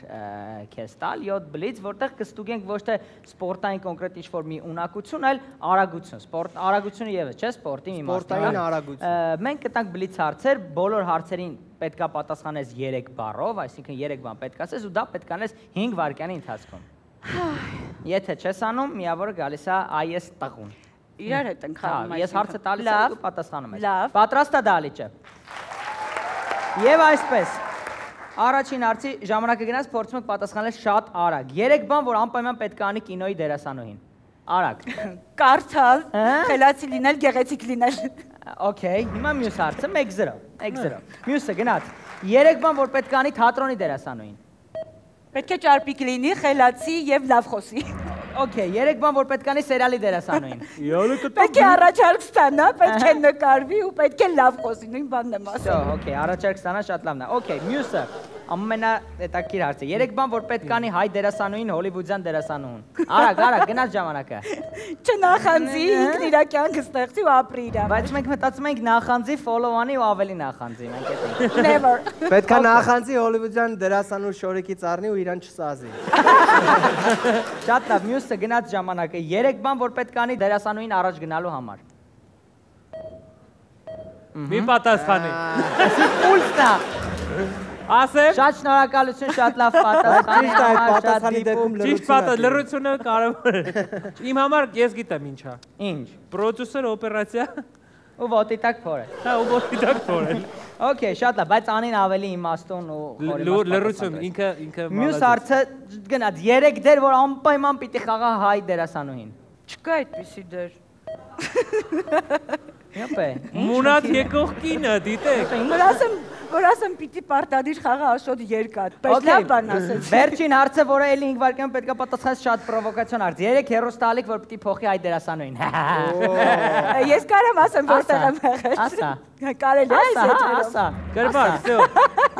քեզ տալ, 7 բլից, որտեղ կստուգենք ոչ թե սպորտային կոնկրետ ինչ-որ մի ունակություն, այլ արագություն։ Սպորտ արագությունը եւս, չէ՞, սպորտի մի մաս։ Սպորտային արագություն։ Մենք կտանք բլից հարցեր, բոլոր հարցերին պետքա պատասխանես 3 բառով, այսինքն 3 բան պետք ասես ու դա պետք անես 5 վայրկյանի ընթացքում։ Եթե չես անում, միավորը գալիս է այս տղուն։ Իրար հետ ենք խաղում Ես հարցը տալիս եմ ու պատասխանում ես։ Լավ։ Պատրաստ է Դալիճը։ Եվ այսպես, առաջին հարցի ժամանակը գնաց, փորձում եք պատասխանել շատ արագ։ 3 բան, որ անպայման պետք է անի կինոյի դերասանուհին։ Արագ։ Կարդալ, խելացի լինել, գեղեցիկ լինել։ Okay, հիմա մյուս հարցը 1-0, 1-0։ Մյուսը գնաց։ 3 բան, որ պետք է անի թատրոնի դերասանուհին։ Պետք է ճարպիկ լինի, խելացի եւ լավ խոսի։ Okay, 3 բան, որ պետք է անի սերիալի դերասանուհին։ Պետք է առաջարկ ստանա, պետք է նկարվի ու պետք է լավ խոսի, նույն բանն եմ ասում։ Okay, առաջարկ ստանա շատ լավն է։ Okay, մյուսը ամենահետաքրքիր հարցը։ 3 բան, որ պետք է անի հայ դերասանուհին, հոլիվուդյան դերասանուհուն։ Արագ, գնաց ժամանակը։ Չնախանձի, ինքն իր կյանքը ստեղծի ու ապրի իր։ Բայց մենք մտածում ենք նախանձի, follow անի ու ավելի նախանձի, մենք այդ ենք։ Never։ Պետք է նախանձի հոլիվուդյան դերասանուհ շորիկից առնի ու իրան չսազի։ Շատ լավ, մյուսը գնաց ժամանակը։ 3 բան, որ պետք է անի դերասանուհին առաջ գնալու համար։ Մի պատասխանի։ Պուլսն է։ Ասեմ։ Շատ շնորհակալություն, շատ լավ պատասխան։ Ճիշտ է, այդ պատասխանի դեպքում լրությունը կարևոր է։ Իմ համար ես գիտեմ ինչա։ Ինչ։ Պրոդյուսեր, օպերացիա ու ոտի տակ փորը։ Հա, ու ոտի տակ փորը։ Okay, շատ լավ, բայց անին ավելի իմաստուն ու լրություն, ինքը մյուս հարցը գնաց 3 դեր, որ անպայման պիտի խաղա հայ դերասանուհին։ Չկա այդպիսի դեր։ Եփե։ Մունատ եկող կինը, դիտեք։ Որ ասեմ պիտի պարտադիր խաղա Աշոտ երկաթ։ Պես լավ բան ասեց։ Վերջին հարցը, որը էլի 5 վայրկյան պետք է պատասխանես շատ պրովոկացիոն հարց։ 3 հերոստալիկ, որ պիտի փոխի այդ դերասանուհին։ Ես կարեմ ասեմ որտեղ եմ եղել։ Ասա։ Կարելի է ասա։ Կրվար, всё։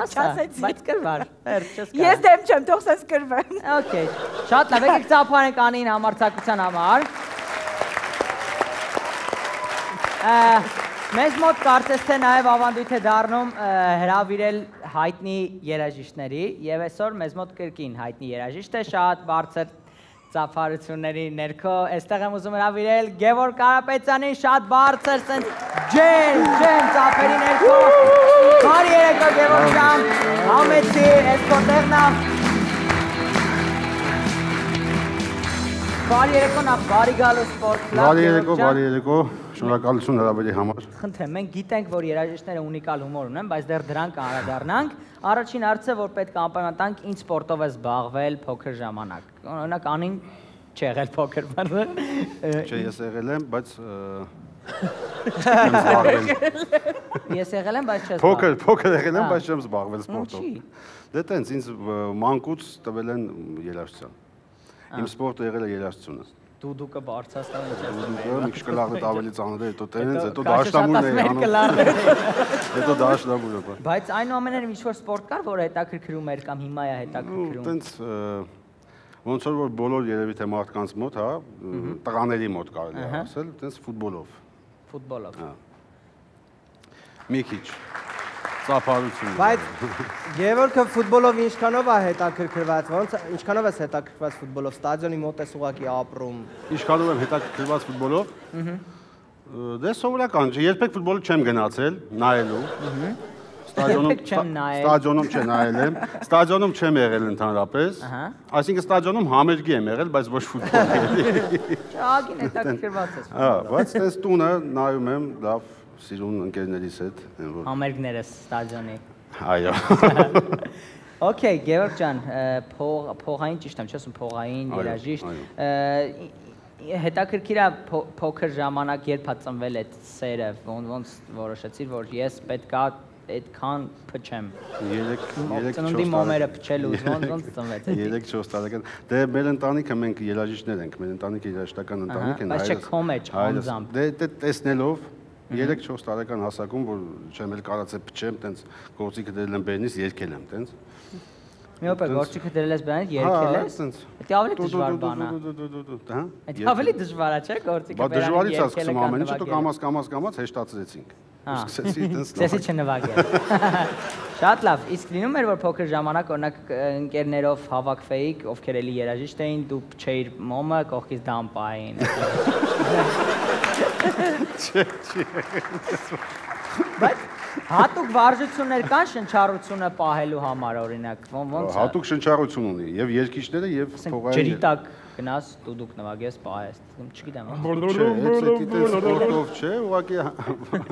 Ասեցի։ Բայց կրվար։ Չես կարող։ Ես դեմ չեմ, թող սենց կրվեմ։ Okay։ Շատ լավ, եկեք ծափանենք անին համարձակության համար։ Մեզ մոտ կարծես թե նաև ավանդույթ է դառնում հրավիրել հայտնի երաժիշտների եւ այսօր մեզ մոտ կրկին հայտնի երաժիշտ է շատ բարձր ծափարությունների ներքո այստեղ եմ ուզում հրավիրել Գևորգ Կարապետյանին շատ բարձր սենց ջեն ծափերի ներքո բարի երեկո Գևորգ ջան համեցի էսկոտերնա բարի երեկո նախ բարի գալու սպորտ բարի երեկո շնորհակալություն հրավերի համար։ Խնդրեմ, մենք գիտենք, որ երաժիշտները ունիկալ հումոր ունեն, բայց դեռ դրան կանդրադառնանք։ Առաջին հարցը, որ պետք է անպայման տանք, ինչ սպորտով է զբաղվել փոքր ժամանակ։ Օրինակ անին չի եղել փոքր բանը։ Չէ, ես եղել եմ, բայց Ես եղել եմ, բայց չես զբաղվել։ Փոքր եղել եմ, բայց չեմ զբաղվել սպորտով։ Դե տենց ինձ մանկուց տվել են երաժշտություն։ Իմ սպորտը եղել է երաժշտությունը։ Դուդուկը բարձրացավ ինչ ասում։ Դուդուկը մի քիչ կլաղդ ավելի ծանր է, հետո տենց, հետո դաշնամուրն է անում։ Հետո դաշնամուրը։ Բայց այնուամենայնիվ ինչ որ սպորտ կար, որը հետաքրքրում էր կամ հիմա է հետաքրքրում։ Տենց ոնց որ բոլոր երևի թե մարդկանց մոտ, հա, տղաների մոտ կարելի է ասել, տենց ֆուտբոլով։ Ֆուտբոլով։ Հա։ Մի քիչ ծափարություն։ Բայց Գևորգը ֆուտբոլով ինչքանով է հետաքրքրված, ինչքանով ես հետաքրքրված ֆուտբոլով, ստադիոնի մոտ ես ուղղակի ապրում։ Ինչքանով եմ հետաքրքրված ֆուտբոլով։ Դե սովորական չէ, երբեք ֆուտբոլը չեմ գնացել նայելու։ Ստադիոնում չեմ նայել եմ, ստադիոնում չեմ եղել ընդհանրապես։ Այսինքն ստադիոնում համերգի եմ եղել, բայց ոչ ֆուտբոլ։ Ջագին հետաքրքրված ես։ Հա, բայց տես տունը նայում եմ, լավ սիրուն ընկերներիս հետ։ Համերգներս ստադիոնի։ Այո։ Okay, Գևորգ ջան, փողային ճիշտ եմ, չես փողային երաժիշտ։ Հետաքրքիր է փոքր ժամանակ երբ է ծնվել այդ սերը, ոնց որոշեցիր, որ ես պետքա այդքան փչեմ։ 3-4 ծննդի մոմերը փչելու, ոնց ծնվեց։ 3-4 տարեկան։ Դե մեր ընտանիքը մենք երաժիշտներ ենք, մեր ընտանիքը երաժշտական ընտանիք են։ Բայց չէ քո մեջ անձամբ։ Դե տեսնելով 3-4 տարեկան հասակում, որ չեմ էլ կարացել փչեմ, տենց գործիքը դրել եմ բերնից, երգել եմ, տենց։ Մի օպե գործիքը դրել ես բերնից, երգել ես։ Դա ավելի դժվար բան է։ Դա ավելի դժվար է, չէ՞, գործիքը բերնից երգելը։ Բա դժվարից է սկսում ամեն ինչ, հետո կամաց հեշտացրեցինք։ Սկսեցի չնվագել։ Շատ լավ, իսկ լինում էր, որ փոքր ժամանակ օրինակ ընկերներով հավաքվեիք, ովքեր էլի երաժիշտ էին, դու չէիր մոմը, կողքից դամ պային։ Բայց հատուկ վարժություններ կան շնչառությունը պահելու համար օրինակ, ոնց է։ Հատուկ շնչառություն ունի, եւ երկիչները եւ փողային։ Ջրի տակ գնաս, դուք նվագես, պահես, չգիտեմ։ Սպորտով չէ, ուղղակի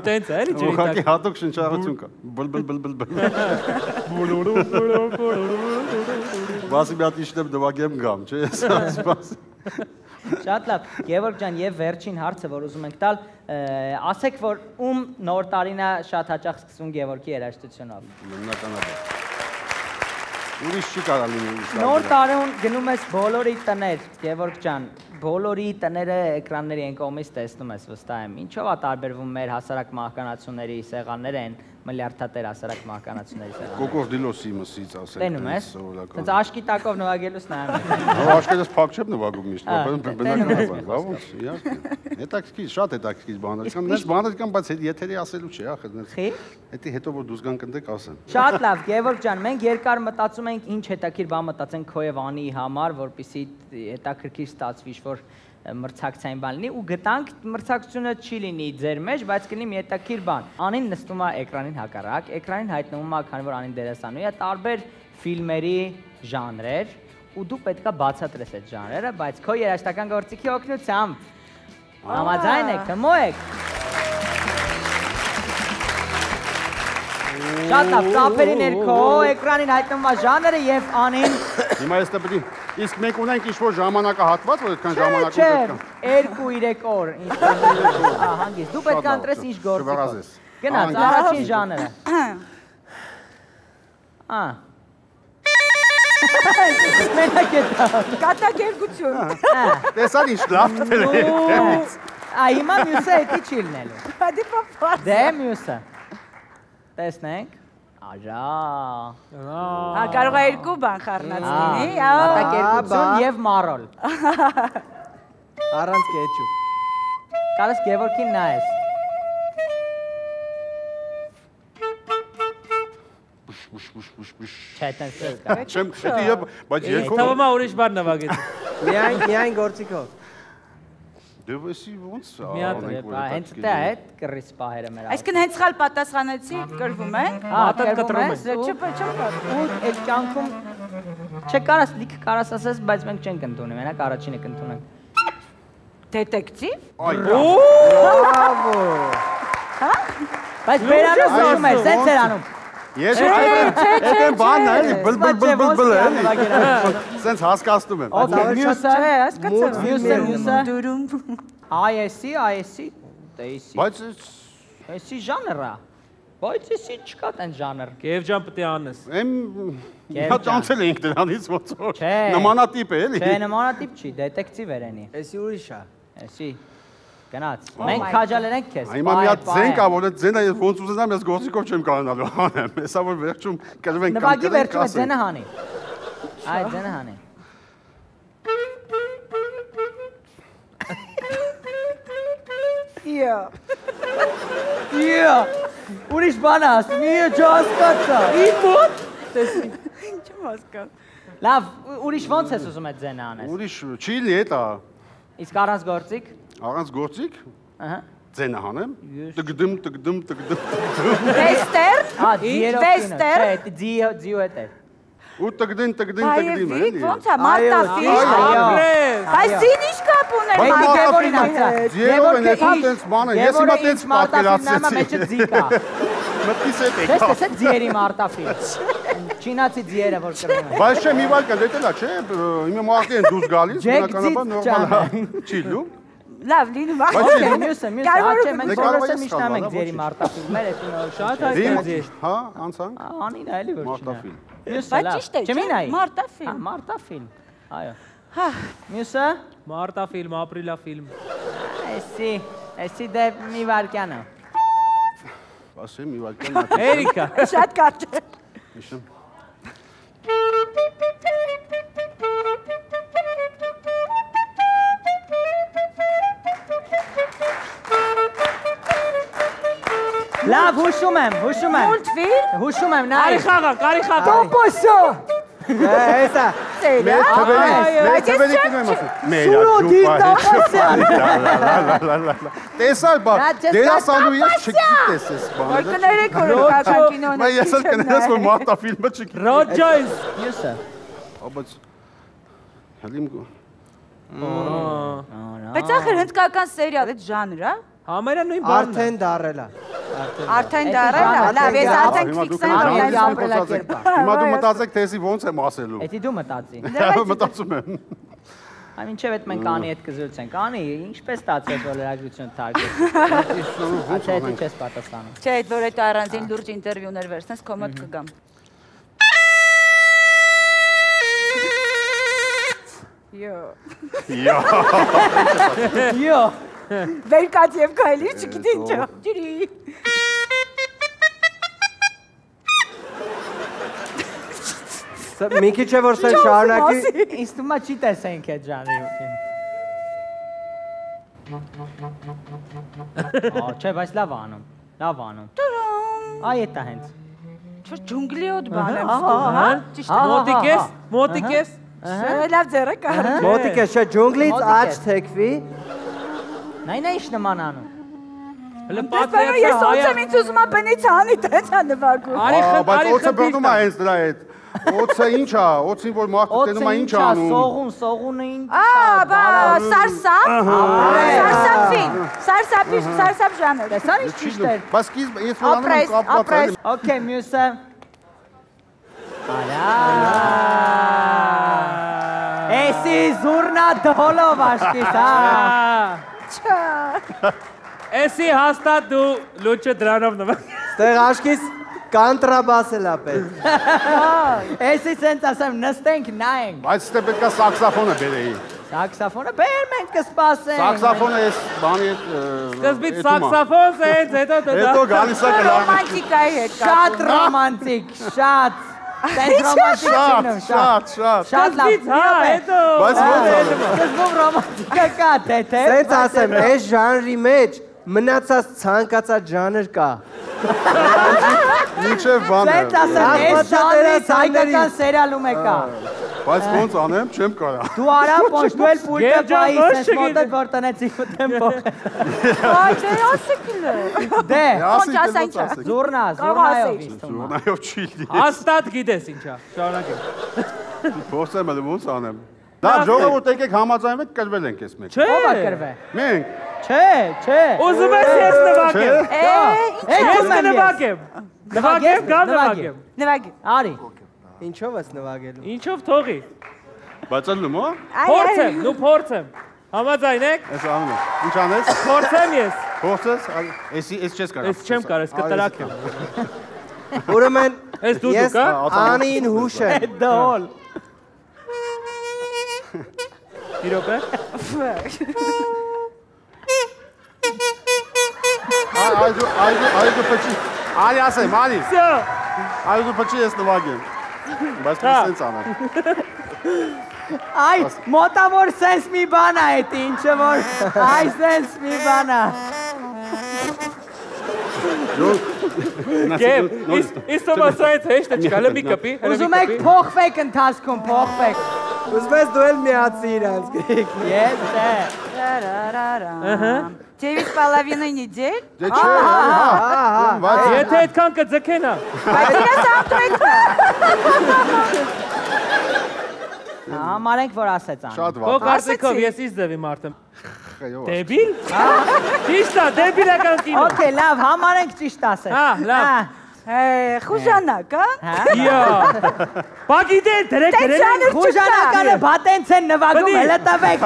տենց է, էլի ջրի տակ։ Ուղղակի հատուկ շնչառություն կա։ Բասի մի հատ իշտեմ նվագեմ գամ, չէ՞։ Շատ լավ, Գևորգ ջան, եւ վերջին հարցը, որ ուզում ենք տալ, ասեք, որ ում նոր տարին է շատ հաճախ սկսվում Գևորգի երաժշտությունով։ Բնականաբար։ Ուրիշ չի կարող լինել։ Նոր տարում գնում ես բոլորի տներ, Գևորգ ջան, բոլորի տները էկրանների են կողմից տեսնում ես, վստահ եմ։ Ինչով է տարբերվում մեր հասարակ մահկանացուների սեղանները են միլիարդատեր հասարակ մահկանացուների սեղանները։ Կոկորդիլոսի մսից ասենք։ Տենում ես։ Դից աշկի տակով նվագելուց նայում ես։ Աշկերս փակ չեմ նվագում միշտ, բնականաբար, լավ ոնց, իհարկե։ Հետաքրքիր, շատ հետաքրքիր բաներ կան, դες բաներ կան, բայց եթերի ասելու չի, ախր դες։ Էդի հետո որ դուս գան կնդեք ասեն։ Շատ լավ, Գևորգ ջան, մենք երկար մտածում ենք ինչ հետաքրքիր բան մտածենք քո եւ Անի համար, որպեսզի հետաքրքիր ստացվի որ մրցակցային բան լինի ու գտանք մրցակցությունը չի լինի ձեր մեջ, բայց կլինի մի հետաքրքիր բան։ Անին նստում է էկրանին հակառակ, էկրանին հայտնվում է, քանի որ Անին դերասանուհի է, տարբեր ֆիլմերի ժանրեր ու դու պետքա բացատրես այդ ժանրերը, բայց քո երաժշտական գործիքի օգնությամբ համաձայն եք, թմո եք։ Շատ լավ, ծափերի ներքո էկրանին հայտնվում է ժանրը եւ Անին Հիմա ես տպետի, իսկ մենք ունենք ինչ-որ ժամանակահատված, որ այդքան ժամանակում պետք է։ 2-3 օր, ինչ-որ հանգիստ։ Դու պետք է ընտրես ինչ գործիքով։ Գնաց, առաջին ժանրը։ Մենակ է դա։ Կատակերգություն։ Տեսան ինչ լավ տել է։ Հիմա մյուսը հետի չի լինելու։ Դե մյուսը։ Տեսնենք։ Աժա։ Հա կարող է երկու բան խառնած լինի, կատակերգություն եւ մարոլ։ Առանց կեչուպ։ Կարես Գևորգին նայես։ Չէ, տենց կա։ Չեմ, դա բայց երկու։ Թվում է ուրիշ բան նվագեց։ Միայն գործիքով։ Դե վեսի ոնց է։ Մի հատ հենց դա է կռիս պահերը մեր։ Այսինքն հենց սխալ պատասխանեցի, կրվում ենք։ Հատը կտրում ես։ Ու այդ կյանքում չկարաս լիքը կարաս ասես, բայց մենք չենք ընդունի, մենակ առաջինը կընդունենք։ Դետեկտիվ։ Բրավո։ Հա։ Բայց բերանը զորում էր, սենց էր անում։ Ես այդ բանն էլի, բլ էլի։ Սենց հասկացնում եմ։ Okay, մյուսը, հասկացա։ Մյուսը։ Դուրում։ Այսի, տեսի։ Բայց Այսի ժանրը։ Բայց էսի չկա տեն ժանր։ Գև ջան պետք է անես։ Հատ անցել էինք դրանից ոնց որ։ Նմանատիպ է էլի։ Չէ, նմանատիպ չի, դետեկտիվ էր էնի։ Էսի ուրիշ է։ Էսի։ Գնաց։ Մենք քաջալեր ենք քեզ։ Հիմա մի հատ ձեն կա, որ այդ ձենը ես ոնց ուզենամ, ես գործիքով չեմ կարողանալու անեմ։ Հեսա որ վերջում կրվենք կամ նվագի վերջում է ձենը հանի։ Այ ձենը հանի։ Իա։ Ուրիշ բան ասում, իա չհասկացա։ Իմ մոտ։ Տեսի։ Ինչ եմ հասկան։ Լավ, ուրիշ ոնց ես ուզում այդ ձենը անես։ Ուրիշ չի լի էտա։ Իսկ առանց գործիք։ Առանց գործիք։ Ահա։ Ձենը հանեմ։ Տգդում։ Վեստեր։ Վեստեր։ Չէ, ձիու հետ է։ Ու տգդին էլի։ Ոնց է մարտաֆիլ։ Բայց զին ինչ կապ ուներ մարտաֆիլը։ Ձիերով են տենց բանը, ես հիմա տենց պատկերացրեցի։ Մեջը ձիկա։ Մտքիս հետ է։ Ես տեսա ձիերի մարտաֆիլ։ Չինացի ձիերը որ կրում են։ Բայց չէ, մի վայր կա, դետելա, չէ, հիմա մարդիկ են դուրս գալիս, բնականաբար նորմալ է։ Չի լու։ Լավ, լինում է։ Okay, մյուսը, աչե մենք բոլորս էլ միշտ նայում ենք ձիերի մարտաֆիլմեր, էդի նոր շատ հայտնի։ Հա, անցանք։ Անին է էլի որ մարտաֆիլ։ Մյուսը լավ։ Ճիշտ է, Չմի նայի։ Մարտաֆիլմ։ Հա, մարտաֆիլմ։ Այո։ Հա, մյուսը Մարտաֆիլմ, ապրիլաֆիլմ։ Էսի դե մի վարքանը։ Ասեմ մի վարքան։ Էրիկա։ Շատ կարճ է։ Հիշում։ Լավ, հուշում եմ։ Մուլտֆիլմ։ Հուշում եմ, նայ։ Արի խաղա։ Տոպոսո։ Հեսա։ Մեր թվերի կինո եմ ասում։ Տեսալ բա, դերասանու ես չգիտես բանը։ Որ կներեք որ քաղաքական կինոն է։ Ես էլ կներես որ մարտա ֆիլմը չգիտեմ։ Ռոջոյս։ Յեսը։ Բայց հəlim Բայց ախր հնդկական սերիալ այդ ժանր է։ Համարյա նույն բանն է։ Արդեն դարել է։ Արդեն դարել է։ Լավ, ես արդեն ֆիքսել եմ։ Հիմա դու մտածեք թեզի ոնց եմ ասելու։ Էդի դու մտածի։ Մտածում եմ։ Այն ինչև այդ մենք Անի հետ կզրուցենք։ Անի, ինչպես ստացվեց որ լրագրություն թարգեց։ Աչա դու չես պատասխանում։ Չէ, այդ որ այդ առանձին լուրջ ինտերվյուներ վերցնես, քո մոտ կգամ։ Յո։ Վերկաց եւ քայլի, չգիտի ինչա։ Ջրի։ Մի քիչ է որ սա շարունակի։ Ինձ թվում է չի տեսենք այդ ժանրի։ Չէ, բայց լավ անում։ Լավ անում։ Այ էտա հենց։ Չէ, ջունգլիոտ բան եմ զգում, հա? Ճիշտ։ Մոտիկ ես։ Լավ ձեռը կար։ Մոտիկ է, չէ, ջունգլից աջ թեքվի։ Նայ ինչ նման անում։ Հələ Ես պատրեստա ոցեմ ինձ ուզում եմ բնից անի, տենց է նվագում։ Բայց օծը բռնում է հենց դրա հետ։ Օծը ինչ է, օծին որ մարդը տենում է ինչ անում։ Սողունը ինչ է։ Բա, սարսափ։ Սարսափ ժանր։ Տեսան ինչ ճիշտ էր։ Բայց սկիզբ ես որ անում եմ կապված է։ Okay, մյուսը։ Արա։ Էսի զուրնա դոլով աշկիս, հա։ Էսի հաստատ դու լուչը դրանով նվագ։ Ստեղ աշկիս կանտրաբաս էլ է պետք։ Էսի սենց ասեմ նստենք նայենք։ Բայց ստե պետք է սաքսոֆոնը բերեի։ Սաքսոֆոնը բեր մենք կսպասենք։ Սաքսոֆոնը ես բանի հետ Սկզբից սաքսոֆոն սենց, հետո գալիս է կլավ։ Ռոմանտիկայի հետ։ Շատ ռոմանտիկ, շատ։ Շատ լավ։ Հա, հետո։ Բայց ո՞նց է։ Սկզբում ռոմանտիկա կա, թե։ Սենց ասեմ, այս ժանրի մեջ մնացած ցանկացած ժանր կա։ Ինչև բանը։ Սենց ասեմ, այս ժանրից հայկական սերիալում է կա։ Բայց ոնց անեմ, չեմ կարա։ Դու արա պոշ, դու էլ պուլտը պայի, սենց մոտդ որ տնեցիք ուտեմ փոխ։ Դե ասիկիլը։ Դե, ոնց ասանք։ Զուրնա, զուրնայով իստում։ Զուրնայով չի լի։ Հաստատ գիտես ինչա, շարունակենք։ Փոսեմ էլ ոնց անեմ։ Դա ժողովուրդ եկեք համաձայնվեք կրվել ենք ես մեկ։ Ո՞վ է կրվե։ Մենք։ Չէ։ Ուզում ես ես նվագեմ։ Ես կնվագեմ։ Նվագեմ, գա նվագեմ։ Նվագի։ Արի։ Ինչով ես նվագելու։ Ինչով թողի։ Բայց ալնում ո՞։ Փորձեմ, դու փորձեմ։ Համաձայն եք։ Ես անում եմ։ Ինչ անես։ Փորձեմ ես։ Փորձես, ես չես կարա։ Ես չեմ կարող, ես կտրակեմ։ Ուրեմն Ես դու ես կա։ Անին հուշեմ։ Դոլ։ Իրոք է։ Այդու պչի։ Ալի ասեմ, ալի։ Всё։ Այդու պչի ես նվագեմ։ Բայց սենց անեմ։ Այ, մոտավոր սենց մի բան է այդ ինչը որ, այ սենց մի բան է։ Գեմ, իստո մասայց հեշտ է չկա, լմի կպի։ Ուզում եք փոխվեք ընթացքում, փոխվեք։ Ուզում ես դու էլ միացի իրանց գրիք։ Ես թե։ Девять с половиной недель? Դե չէ, հա։ Եթե այդքան կձգենա։ Բայց իրաս աղտրեկն է։ Համարենք, որ ասեց ան։ Շատ Քո վատ։ կարծիքով ես իս ձևի մարդ եմ։ Դեբիլ։ Ճիշտ է, դեբիլական կինո։ Okay, լավ, համարենք ճիշտ ասեց։ Հա, լավ։ Խուժանակ, հա։ Յա։ Բագիդեն դրեք։ Խուժանականը բատենց են նվագում, հələ տվեք։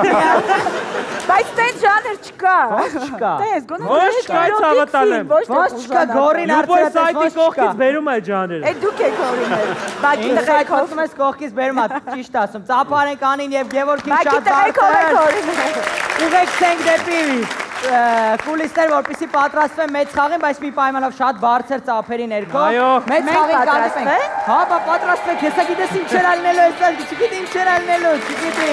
Բայց տենց ժանր չկա։ Չկա։ Տես, գոնե։ Ոչ չկա, այս հավատալ եմ։ Ոչ չկա, գորին Յուբոյ արծրատես սայթի ոչ չկա։ կողքից բերում է ջաները։ Այդ դուք եք օրինել։ Բակի Ինչ տղերքով։ այդպատում ես կողքից բերում է, ճիշտ ասում։ Ծափարենք Անին եւ Գևորգին Բակի շատ տղերքով եք բարձր։ օրինել։ Ուղեկցենք դեպի կուլիսներ, որպեսզի պատրաստվեն մեծ խաղին, բայց մի պայմանով շատ բարձր ծափերի ներքո։ Այո։ Մեծ խաղին կհանդիպենք։ Հա, բա պատրաստվեք, հեսա գիտես ինչեր ալնելու ես, չգիտի ինչեր ալնելու, չգիտի։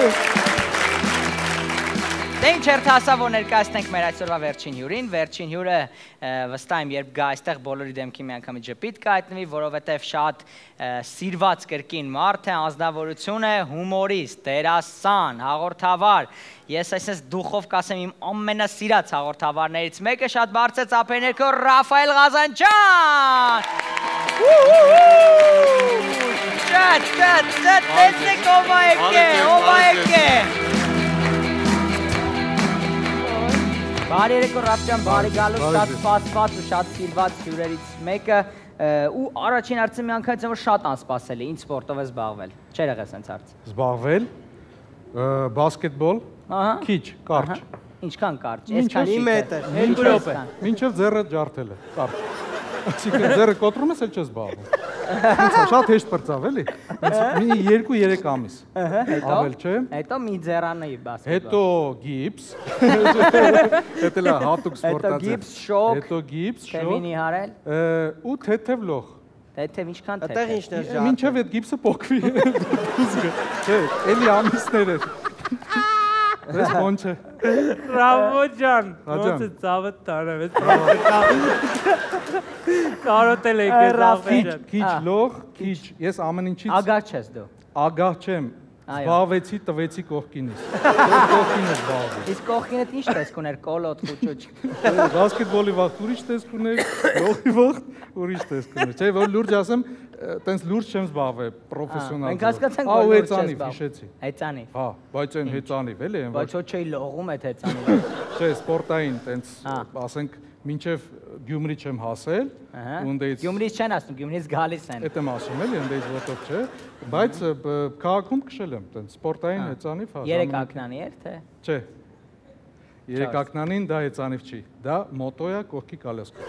Ինչ երթասավ որ ներկայացնենք մեր այսօրվա վերջին հյուրին, վերջին հյուրը վստահ եմ երբ գա այստեղ բոլորի դեմքի միանգամից ժպիտ կհայտնվի, որովհետև շատ սիրված կրկին մարդ է, անձնավորություն է, հումորիստ, դերասան, հաղորդավար։ Ես այսպես դուխով կասեմ իմ ամենասիրած հաղորդավարներից մեկը շատ բարձր ծափերի ներքո Ռաֆայել Ղազանջյան։ Տեսեք ով է։ Բարի երեկո Ռաֆջան, բարի գալուս, շատ սպասված ու շատ սիրված հյուրերից մեկը ու առաջին հարցը մի անգամից որ շատ անսպասելի, ինչ սպորտով ես զբաղվել։ Չէր եղել սենց հարց։ Զբաղվել բասկետբոլ, քիչ, կարճ։ Ինչքան կարճ։ Այսքան մի մետր, 2 րոպե։ Մինչև ձեռը ջարդել է, կարճ։ Այսինքն ձեռը կոտրում ես, էլ չես զբաղվում։ Շատ հեշտ պրծավ, էլի։ Մի 2-3 ամիս։ Ավել չէ։ Հետո մի ձեռանը բասկետբոլ։ Հետո գիպս։ Հետո լա հատուկ սպորտաձև։ Հետո գիպս, շոկ։ Հետո գիպս, շոկ։ Թևինի հարել։ Ու թեթև լող։ Թեթև ինչքան թեթև։ Այդտեղ ինչն էր ջարդել։ Մինչև այդ գիպսը փոքվի։ Չէ, էլի ամիսներ էր։ Ես ոնց է։ Ռավո ջան, ոնց է ծավը տարավ, ես կարոտել եք ես Ռավո ջան։ Քիչ լող, քիչ, ես ամեն ինչից Ագահ չես դու։ Ագահ չեմ, զբաղվեցի, տվեցի կողքինից։ Կողքինս զբաղվի։ Իսկ կողքինդ ինչ տեսք ուներ, կոլոտ, խուճուճ։ Բասկետբոլի վաղտ ուրիշ տեսք ուներ, լողի վաղտ ուրիշ տեսք ուներ։ Չէ, որ լուրջ ասեմ, տենց լուրջ չեմ զբաղվել, պրոֆեսիոնալ։ Մենք հասկացանք, որ լուրջ չես զբաղվել։ հիշեցի։ Հեծանիվ։ Հա, բայց այն հեծանիվ էլի են։ Բայց ոչ չէի լողում այդ հեծանիվը։ Չէ, սպորտային տենց, ասենք, մինչև Գյումրի չեմ հասել, ունդից Գյումրից չեն ասում, Գյումրից գալիս են։ Էդ եմ ասում էլի, ունդից ոտով չէ, բայց քաղաքում քշել եմ, տենց սպորտային հեծանիվ հա։ 3 ակնանի էր թե։ Չէ։ 3 ակնանին դա հեծանիվ չի, դա մոտոյա կողքի կալյասկա։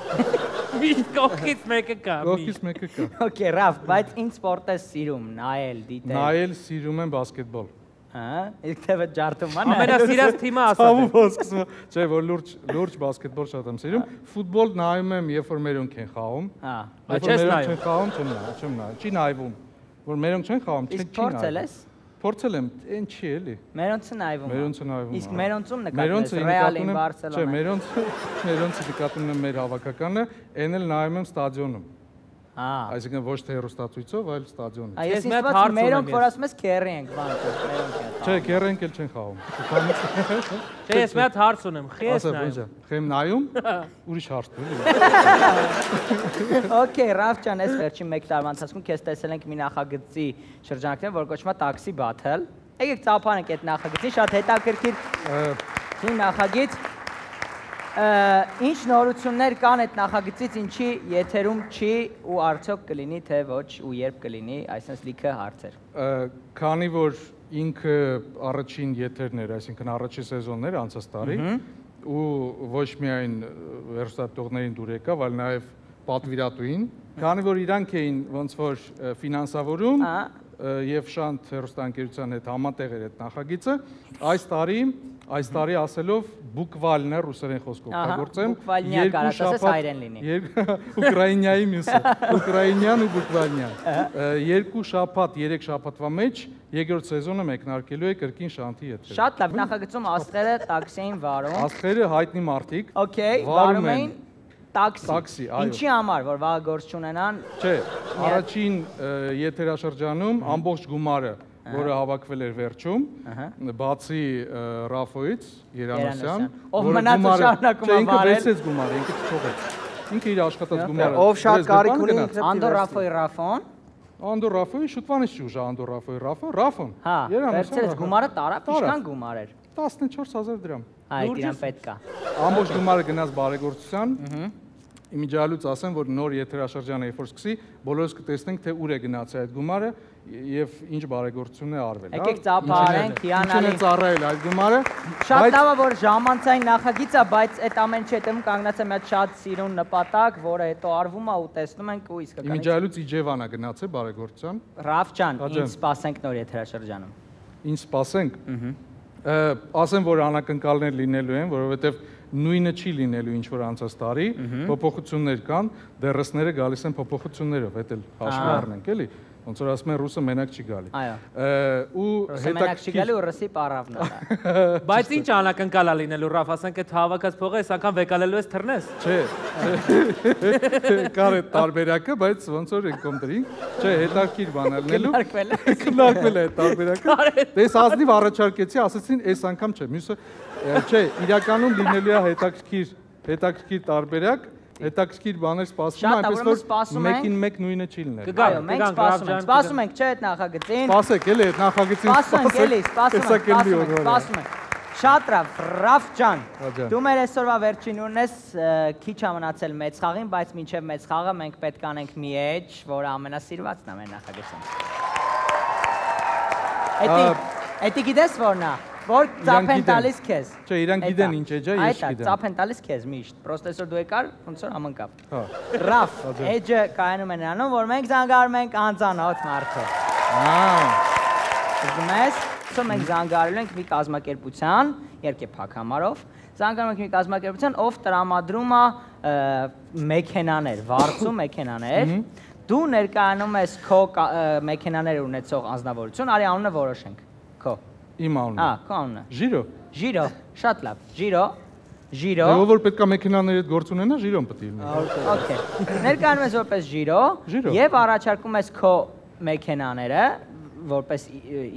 Միշտ կողքից մեկը կա։ Կողքից մեկը կա։ Okay, Ռաֆ, բայց ինչ սպորտ ես սիրում, նայել, դիտել։ Նայել սիրում եմ բասկետբոլ։ Հա, իսկ թե ջարդում ան։ Ամենասիրած թիմը ասա։ Չէ, որ լուրջ բասկետբոլ շատ եմ սիրում։ Ֆուտբոլ նայում եմ, երբ որ մերոնք են խաղում։ Հա։ Բայց չես նայում։ Չեմ նայում։ Չի նայվում։ Որ մերոնք չեն խաղում, չի նայում։ Փորձել ես։ Փորձել եմ, այն չի էլի։ Մերոնցը նայվում։ Մերոնցը նայվում։ Իսկ մերոնցում նկատում ես Ռեալին, Բարսելոնա։ Չէ, մերոնցը նկատում եմ մեր հավաքականը, այն էլ նայում եմ ստադիոնում։ Այսինքն ոչ թե հեռուստացույցով, այլ ստադիոնում։ Ես իսկապես մերոնք որ ասում ես քերի ենք, բան մերոնք։ Չէ, քերենք էլ չեն խաղում։ Չէ, ես մի հատ հարց ունեմ, խի ես նայում։ Խեմ նայում, ուրիշ հարց տու։ Okay, Ռաֆ ջան, ես վերջին 1 տարվա ընթացքում քեզ տեսել ենք մի նախագծի շրջանակներում, որ կոչվում է Taxi Battle։ Եկեք ծափանենք այդ նախագծին, շատ հետաքրքիր նախագիծ։ Ինչ նորություններ կան այդ նախագծից, ինչի եթերում չի ու արդյոք կլինի, թե ոչ ու երբ կլինի, այսպես լիքը հարցեր։ Քանի որ ինքը առաջին եթերն էր, այսինքն առաջին սեզոններ անցած տարի, ու ոչ միայն հեռուստատողներին դուր եկավ, այլ նաև պատվիրատուին, քանի որ իրանք էին ոնց որ ֆինանսավորում եւ Շանթ հեռուստաընկերության հետ համատեղ էր այդ նախագիծը, այս տարի ասելով բուկվալնը ռուսերեն խոսքով կգործեմ, ուկրաինյայի մյուսը, ուկրաինյան ու բուկվալնյան, 2 շաբաթ, 3 շաբաթվա մեջ երկրորդ սեզոնը մեկնարկելու է կրկին Շանթի հետ։ Շատ լավ, նախագծում աստղերը տաքսի էին վարում։ Աստղերը հայտնի մարդիկ վարում էին տաքսի, այո։ Ինչի համար, որ վաղ գործ չունենան։ Չէ, առաջին եթերաշրջանում ամբողջ գումարը, որը հավաքվել էր վերջում, բացի Ռաֆոից, Երանոսյան, ով մնաց ու շարունակում է վարել։ Ինքը վերցրեց գումարը, ինքը չթողեց։ Ինքը իր աշխատած գումարը։ Ով շատ կարիք ունի, Անդոր Ռաֆոյի Ռաֆոն։ Անդոր Ռաֆոյի շուտվանից չի ուժա Անդոր Ռաֆոյի Ռաֆոն։ Հա, վերցրեց գումարը տարավ, ինչքան գումար էր։ 14000 դրամ։ Այդ իրան պետք է։ Ամբողջ գումարը գնաց բարեգործության։ Իմիջիալուց ասեմ, որ նոր եթերաշրջանը երբ որ սկսի, բոլորս կտեսնենք, թե ուր է գնացել այդ գումարը եւ ինչ բարեգործություն է արվել։ Եկեք ծափարենք, հիանալի։ Ինչն է ծառայել այդ գումարը։ Շատ լավ է, որ ժամանցային նախագիծ է, բայց այդ ամեն ինչի հետևում կանգնած է մի հատ շատ սիրուն նպատակ, որը հետո արվում է ու տեսնում ենք ու իսկականից։ Իմիջիալուց Իջևան է գնացել բարեգործության։ Ռաֆ ջան, ինչ սպասենք նոր եթերաշրջանում։ Ինչ սպասենք։ Ասեմ, որ անակնկալներ լինելու են, որովհետեւ նույնը չի լինելու ինչ որ անցած տարի, փոփոխություններ կան, դերսները գալիս են փոփոխություններով, դա էլ հաշվի առնենք, էլի։ Ոնց որ ասում են ռուսը մենակ չի գալի։ Այո։ Ու մենակ չի գալի ու ռուսի պարավն է։ Բայց ինչ անակնկալ է լինելու Ռաֆ, ասենք այդ հավաքած փողը այս անգամ վեկալելու ես թռնես։ Չէ։ Կար է տարբերակը, բայց ոնց որ եկոմ դրինք։ Չէ, հետաքրքիր բան է լինելու։ Քննարկվել է տարբերակը։ Դες ազնիվ առաջարկեցի, ասեցին այս անգամ չէ։ Մյուսը չէ, իրականում լինելու է հետաքրքիր տարբերակ, հետաքրքիր բաներ սպասվում են, այնպես որ մեկին մեկ նույնը չի լինել։ Կգայո, մենք սպասում ենք, չէ, այդ նախագծին։ Սպասեք, էլի այդ նախագծին սպասում ենք։ Շատ Ռաֆ ջան, դու մեր այսօրվա վերջին ուրն ես, քիչ է մնացել մեծ խաղին, բայց մինչև մեծ խաղը մենք պետք անենք մի էջ, որը ամենասիրվածն է մեր նախագծում։ Էդի գիտես որն է, որ ծափ են տալիս քեզ։ Չէ, իրանք գիտեն ինչ էջ է, ես գիտեմ։ Այդ ծափ են տալիս քեզ միշտ, պրոստը այսօր դու եկար, ոնց որ ամընկավ։ Ռաֆ, էջը կայանում է նրանում, որ մենք զանգարում ենք անծանոթ մարդու։ Ուզում ես, մենք զանգարել ենք մի կազմակերպության, երկե փակ համարով, զանգարում ենք մի կազմակերպության, ով տրամադրում է մեքենաներ, վարձու մեքենաներ, դու ներկայանում ես քո մեքենաներ ունեցող անձնավորություն, արի անունը որոշենք, քո։ Իմ անունը։ Քո անունը։ Ժիրո։ Ժիրո, շատ լավ, Ժիրո։ Ով որ պետք է մեքենաների հետ գործ ունենա, Ժիրոն պետք է լինի։ Okay։ Ներկայանում ես որպես Ժիրո եւ առաջարկում ես քո մեքենաները որպես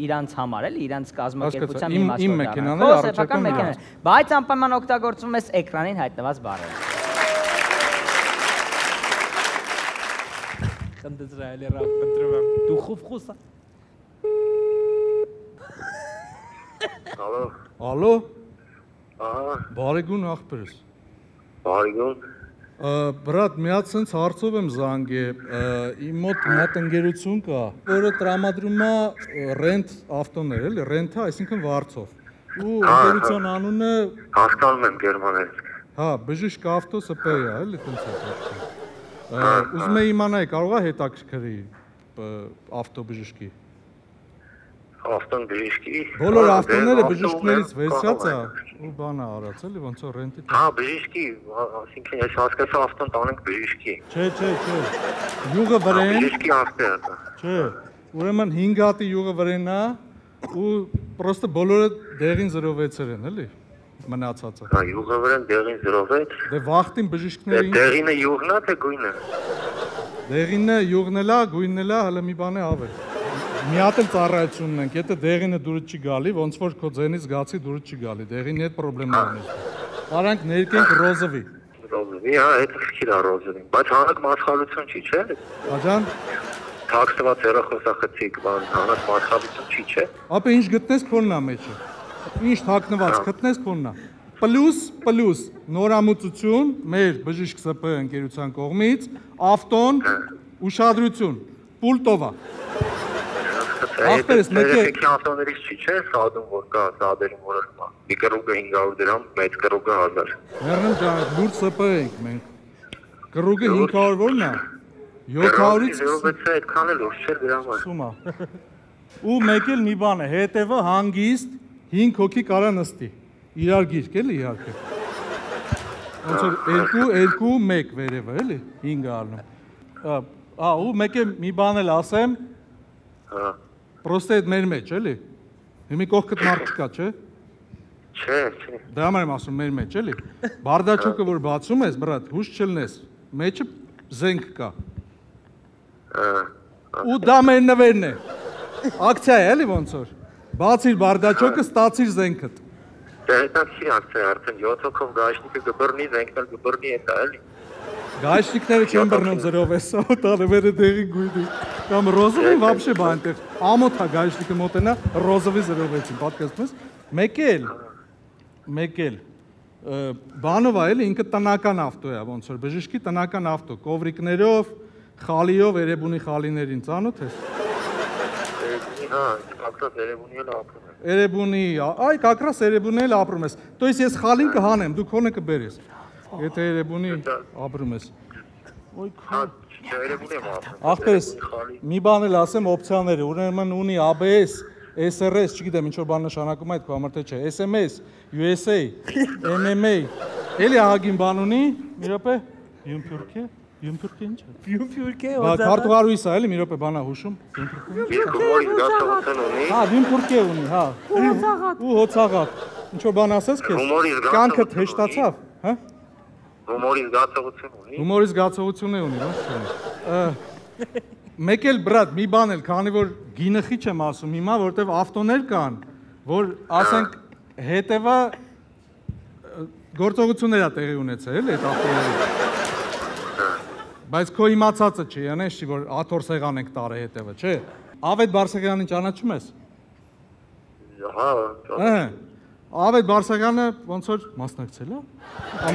իրանց համար էլ, իրանց կազմակերպության մի մաս իմ մեքենաները առաջարկում եմ։ Բայց անպայման օգտագործում ես էկրանին հայտնված բառերը։ Կնդրել է Ռաֆ, կնդրում եմ։ Դու խուֆխուսա։ Ալո։ Ալո։ Ահա։ Բարեգուն ախպերս։ Բարեգուն։ Բրատ, մի հատ սենց հարցով եմ զանգել, իմ մոտ մոտ ընկերություն կա, որը տրամադրում է ռենտ ավտոներ, էլի, ռենտը, այսինքն վարձով։ Ու ընկերության անունը հասկանում եմ գերմաներից։ Հա, բժիշկ ավտո ՍՊ-ը, էլի, տենց է։ Ուզում եմ իմանալ, կարող է հետաքրքրի ավտո բժշկի։ Ավտոն բժշկի։ Բոլոր ավտոները բժիշկներից վերցած է ու բան է արած, էլի, ոնց որ ռենտի։ Հա, բժշկի, ասինքն ես հասկացա ավտոն տանենք բժշկի։ Չէ։ Յուղը վրեն։ Բժշկի ավտո է դա։ Չէ։ Ուրեմն 5 հատի յուղը վրեն է ու պրոստը բոլորը դեղին 06-եր են, էլի։ Մնացածը։ Հա, յուղը վրեն դեղին 06։ Դե վախտին բժիշկներին։ Դեղինը յուղն է, թե գույնը։ Դեղինը յուղն է, գույնն է, հələ մի բան է ավել։ Մի հատ էլ ծառայություն ունենք, եթե դեղինը դուրս չի գալի, ոնց որ քո ձենից գացի դուրս չի գալի, դեղինի հետ պրոբլեմներ ունես։ Արանք ներկենք ռոզովի։ Ռոզովի, հա, այդ խիր է ռոզովին, բայց հանրակ մասխալություն չի, չէ՞։ Աջան։ Թաքստված հեռախոսախցիկ, բան, հանրակ մասխալություն չի, չէ։ Ապա ինչ գտնես քոնն է մեջը։ Ինչ թաքնված գտնես քոնն է։ Պլյուս նորամուծություն մեր բժիշկ ՍՊ ընկերության կողմից, ավտոն, ուշադրություն, պուլտովա։ Ախպերս մեկը ավտոներից չի, չէ՞, սադում որ կա, սադերում որոշմա։ Մի կռուգը 500 դրամ, մեծ կռուգը 1000։ Մերնեմ ջան, լուրջ ՍՊ ենք մենք։ Կռուգը 500 որն է։ 700-ից 06-ը այդքան էլ ուշ չէ դրամը։ Սումա։ Ու մեկ էլ մի բան է, հետևը հանգիստ 5 հոգի կարա նստի։ Իրար գիրք էլի իհարկե։ Ոնց որ 2-1 վերևը էլի 5-ը առնում։ Ու մեկ է մի բան էլ ասեմ։ Հա։ Պրոստը այդ մեր մեջ, էլի։ Հիմի կողքդ մարդ չկա, չէ։ Չէ։ Դա համար եմ ասում մեր մեջ, էլի։ Բարդաչոկը որ բացում ես, բրատ, հուշ չլնես։ Մեջը զենք կա։ Ու դա մեր նվերն է։ Ակցիա է, էլի ոնց որ։ Բացիր բարդաչոկը, ստացիր զենքդ։ Դե հետաքրքիր ակցիա է, արդեն 7 հոգով գաշնիկը գբռնի, զենքն էլ գբռնի էտա, էլի։ Գաշնիկները չեն բռնում 06-ը, տալևերը դեղի գույնի։ Կամ ռոզովի вообще բան այնտեղ։ Ամոթ է գաշնիկը մոտենա ռոզովի 06-ին, պատկերացնում ես։ Մեկ էլ բանով է, էլի, ինքը տնական ավտո է, ոնց որ բժշկի տնական ավտո, կովրիկներով, խալիով, Էրեբունի խալիներին ծանոթ ես։ Հա, կակրաս Էրեբունի էլ ապրում եմ։ Էրեբունի, այ կակրաս Էրեբունի էլ ապրում ես։ То есть ես խալին կհանեմ, դու քոնը կբերես։ Եթե Էրեբունի ապրում ես։ Ոյ քո։ Էրեբունի եմ ապրում։ Ախպերս, մի բան էլ ասեմ օպցիաները, ուրեմն ունի ABS, SRS, չգիտեմ ինչ որ բան նշանակում է այդ քո համար թե չէ, SMS, USA, MMA, էլի ահագին բան ունի, մի րոպե, Յունփյուրքի, Յունփուրկը ինչ է։ Յունփուրկը Բա քարտուղարույս է, էլի մի րոպե բանա հուշում։ Հումորի զգացողություն ունի։ Հա, յունփուրկը ունի, հա։ Ու հոցաղատ։ Ինչ որ բան ասես քեզ։ Կյանքը հեշտացավ, հա։ Հումորի զգացողություն ունի։ Հումորի զգացողություն ունի, ո՞նց է։ Մեկ էլ բրատ, մի բան էլ, քանի որ գինխիչ եմ ասում հիմա, որտեվ ավտոներ կան, որ ասենք հետևա գործողություններ է տեղի ունեցել, էլի այդ ավտոները։ Բայց քո իմացածը չի, անես չի, որ աթոռ սեղան ենք տարե հետևը, չէ։ Ավետ Բարսեղյանին ճանաչում ես։ Հա։ Ավետ Բարսեղյանը ոնց որ մասնակցել է։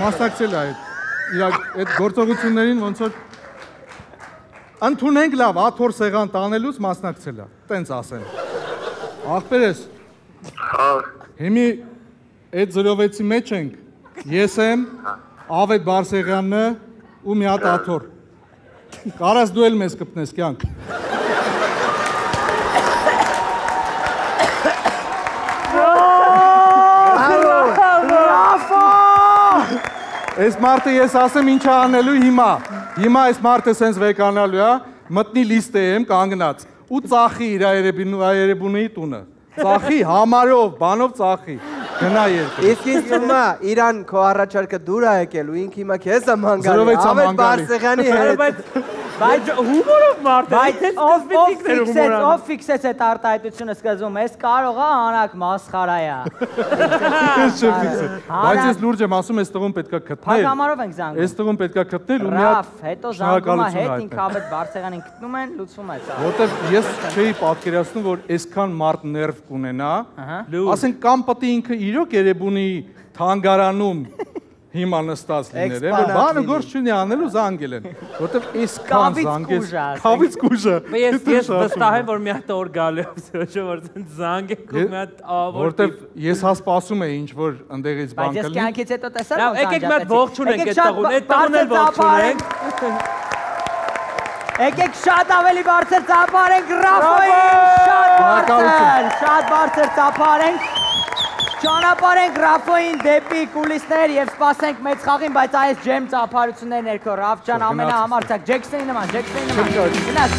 Մասնակցել է այդ գործողություններին ոնց որ ընդունենք լավ, աթոռ սեղան տանելուց մասնակցել է, տենց ասեն։ Ախպերես։ Հիմի այդ 06-ի մեջ ենք, ես եմ, Ավետ Բարսեղյանն ու մի հատ աթոռ։ Կարաս դու էլ մեզ կպնես կյանք։ Այս մարդը ես ասեմ ինչ անելու հիմա։ Հիմա այս մարդը սենց վեկանալու է, մտնի լիստե եմ կանգնած ու ծախի իր Երևանի տունը։ Ծախի համարով, բանով ծախի։ Գնա երկու։ Իսկ ինձ թվում է Իրան քո առաջարկը դուր է եկել ու ինքը հիմա քեզ է մանգալի։ Ավետ Բարսեղյանի հետ։ Բայց հումորով մարդ է։ Ով ֆիքսեց այդ արտահայտությունը սկզբում, ես կարող է անակ մասխարայա։ Բայց ես լուրջ եմ ասում, այս տղուն պետքա գտնել։ Փակամարով ենք զանգում։ Այս տղուն պետքա գտնել ու մի հատ հետո զանգում է հետ ինքը Ավետ Բարսեղյանին գտնում են, լուծվում է սա։ Որտեվ ես չէի պատկերացնում, որ այսքան մարդ ներվ կունենա, ասենք կամ պետք է ինքը իրոք Երևանի թանգարանում հիմա նստած լիներ, որ բանը գործ չունի անելու զանգել են, որտեվ այսքան զանգեց, քավից կուժը։ Ես վստահ եմ, որ մի հատ օր գալու է, որ զանգեք ու մի հատ որտեվ ես հասպասում էի ինչ որ ընդեղից բան կլինի։ Բայց ես կյանքից հետո տեսա ոնց եկեք մի հատ ողջունենք այդ տղուն, այդ տղուն էլ ողջունենք։ Եկեք շատ ավելի բարձր ծափարենք Ռաֆոյին, շատ բարձր ծափարենք։ Ճանապարհենք Ռաֆոյին դեպի կուլիսներ եւ սպասենք մեծ խաղին, բայց այս ջեմ ծափարություններ ներքո Ռաֆ ջան ամենահամարցակ Ջեքսոնի նման, Գնաս,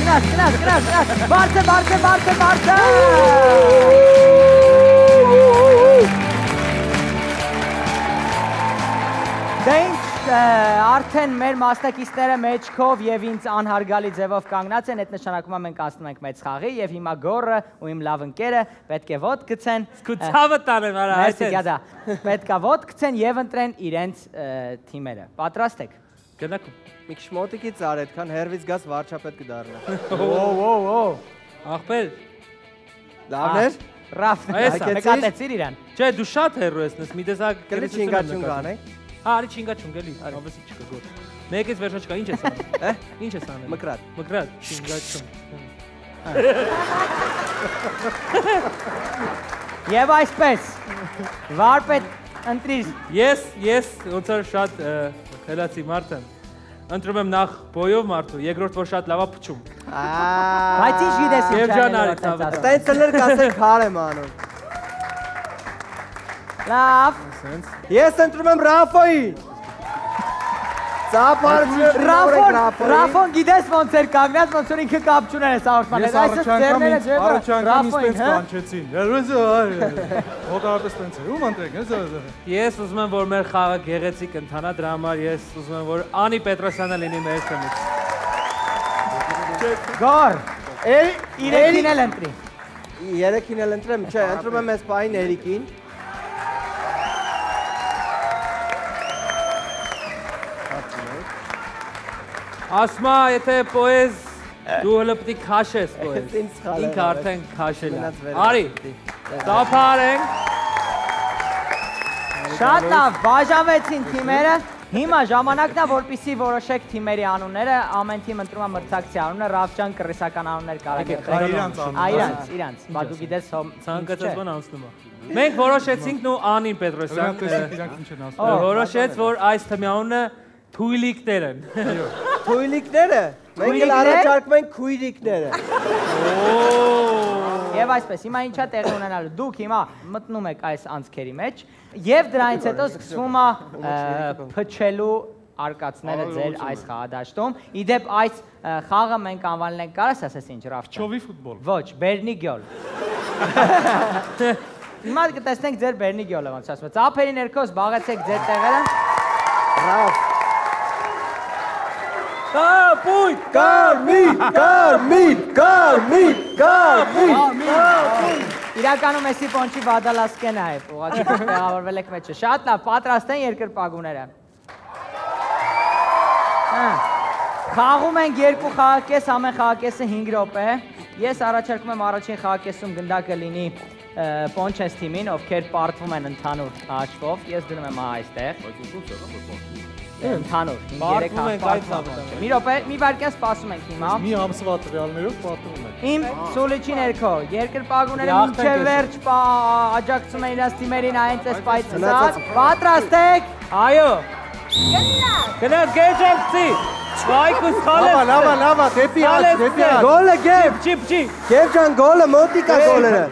բարձր։ Դե ինչ, արդեն մեր մասնակիցները մեջքով եւ ինձ անհարգալի ձևով կանգնած են, այդ նշանակում է մենք անցնում ենք մեծ խաղի եւ հիմա Գորը ու իմ լավ ընկերը պետք է ոտ գցեն։ Սկուցավը տանեմ, արա, այսպես։ Պետք է ոտ գցեն եւ ընտրեն իրենց թիմերը։ Պատրաստ եք։ Գնաք։ Մի քիչ մոտիկիցար, այդքան հերվից գաս վարչապետ կդառնա։ Օ։ Ախպեր։ Լավներ։ Ռաֆ, նկատեցիր իրան։ Չէ, դու շատ հեռու ես, մի տեսակ կլի չինգաչուն կանենք։ Արի չինգաչուն գելի, ավեսի չկա գոր։ Մեկից վերջը չկա, ինչ ես անում։ Ինչ ես անում։ Մկրատ, չինգաչուն։ Եվ այսպես, վարպետ ընտրիր։ Ես ոնց որ շատ խելացի մարդ եմ։ Ընտրում եմ նախ բոյով մարդու, երկրորդ որ շատ լավ է փչում։ Բայց ինչ գիտես ինչ Երջանարի ցավը։ Տենց լեր կասեն քար եմ անում։ Լավ։ Ես ընտրում եմ Ռաֆոյին։ Ռաֆոն գիտես ոնց էր կանգնած, ոնց որ ինքը կապ չուներ այս հաղորդման հետ։ Ես առաջանկամ ինձ կանչեցին։ Հոտարապես տենց է, ում ընտրեք։ Ես ուզում եմ, որ մեր խաղը գեղեցիկ ընթանա, դրա համար ես ուզում եմ, որ Անի Պետրոսյանը լինի մեր թիմից։ Գոր, երեքին էլ ընտրի։ Երեքին էլ ընտրեմ, չէ, ընտրում եմ այս պահին Էրիկին։ Ասմա, եթե պոեզ դու հլը պտի քաշես պոեզ, ինքը արդեն քաշել է, արի, ծափարենք։ Շատ լավ, բաժանվեցին թիմերը, հիմա ժամանակն է, որպեսզի որոշեք թիմերի անունները, ամեն թիմ ընտրում է մրցակցի անունը, Ռաֆջան կռիսական անուններ կարող է իրանց, բա դու գիտես ցանկացած բան անցնում է։ Մենք որոշեցինք նու Անին Պետրոսյան, որոշեց, որ այս թիմի անունը Թույլիկներ են։ Թույլիկները։ Մենք էլ առաջարկում ենք քույրիկները։ Եվ այսպես, հիմա ինչա տեղի ունենալու։ Դուք հիմա մտնում եք այս անցքերի մեջ եւ դրանից հետո սկսվում է փչելու արկածները ձեր այս խաղադաշտում։ Իդեպ այս խաղը մենք անվանել ենք կարաս ասես ինչ Ռաֆ։ Չովի ֆուտբոլ։ Ոչ, Բերնի գյոլ։ Հիմա կտեսնենք ձեր Բերնի գյոլը ոնց ասում է։ Ծափերի ներքո զբաղեցեք ձեր տեղերը։ Ռաֆ։ Կապույտ, կարմիր։ Իրականում էսի պոնչի վադալասկեն է, ուղղակի տեղավորվել եք մեջը։ Շատ լավ, պատրաստ են երկրպագուները։ Խաղում ենք 2 խաղակես, ամեն խաղակեսը 5 րոպե։ Ես առաջարկում եմ առաջին խաղակեսում գնդակը լինի Պոնչես թիմին, ովքեր պարտվում են ընդհանուր հաշվով։ Ես դնում եմ այստեղ։ Ընդհանուր, 5-3 հաշվով։ Մի րոպե, մի վայրկյան սպասում ենք հիմա։ Մի ամսվա տվյալներով պարտվում ենք։ Իմ սուլիչի ներքո երկրպագուները մինչև վերջ աջակցում են իրաց թիմերին այնց էս պայծած։ Պատրաստ եք։ Այո։ Գնաց գերջակցի։ Վայկուս խալես։ Լավա, դեպի աջ։ Գոլը գեվ, չիպ։ Գեվ ջան, գոլը մոտիկա գոլերը։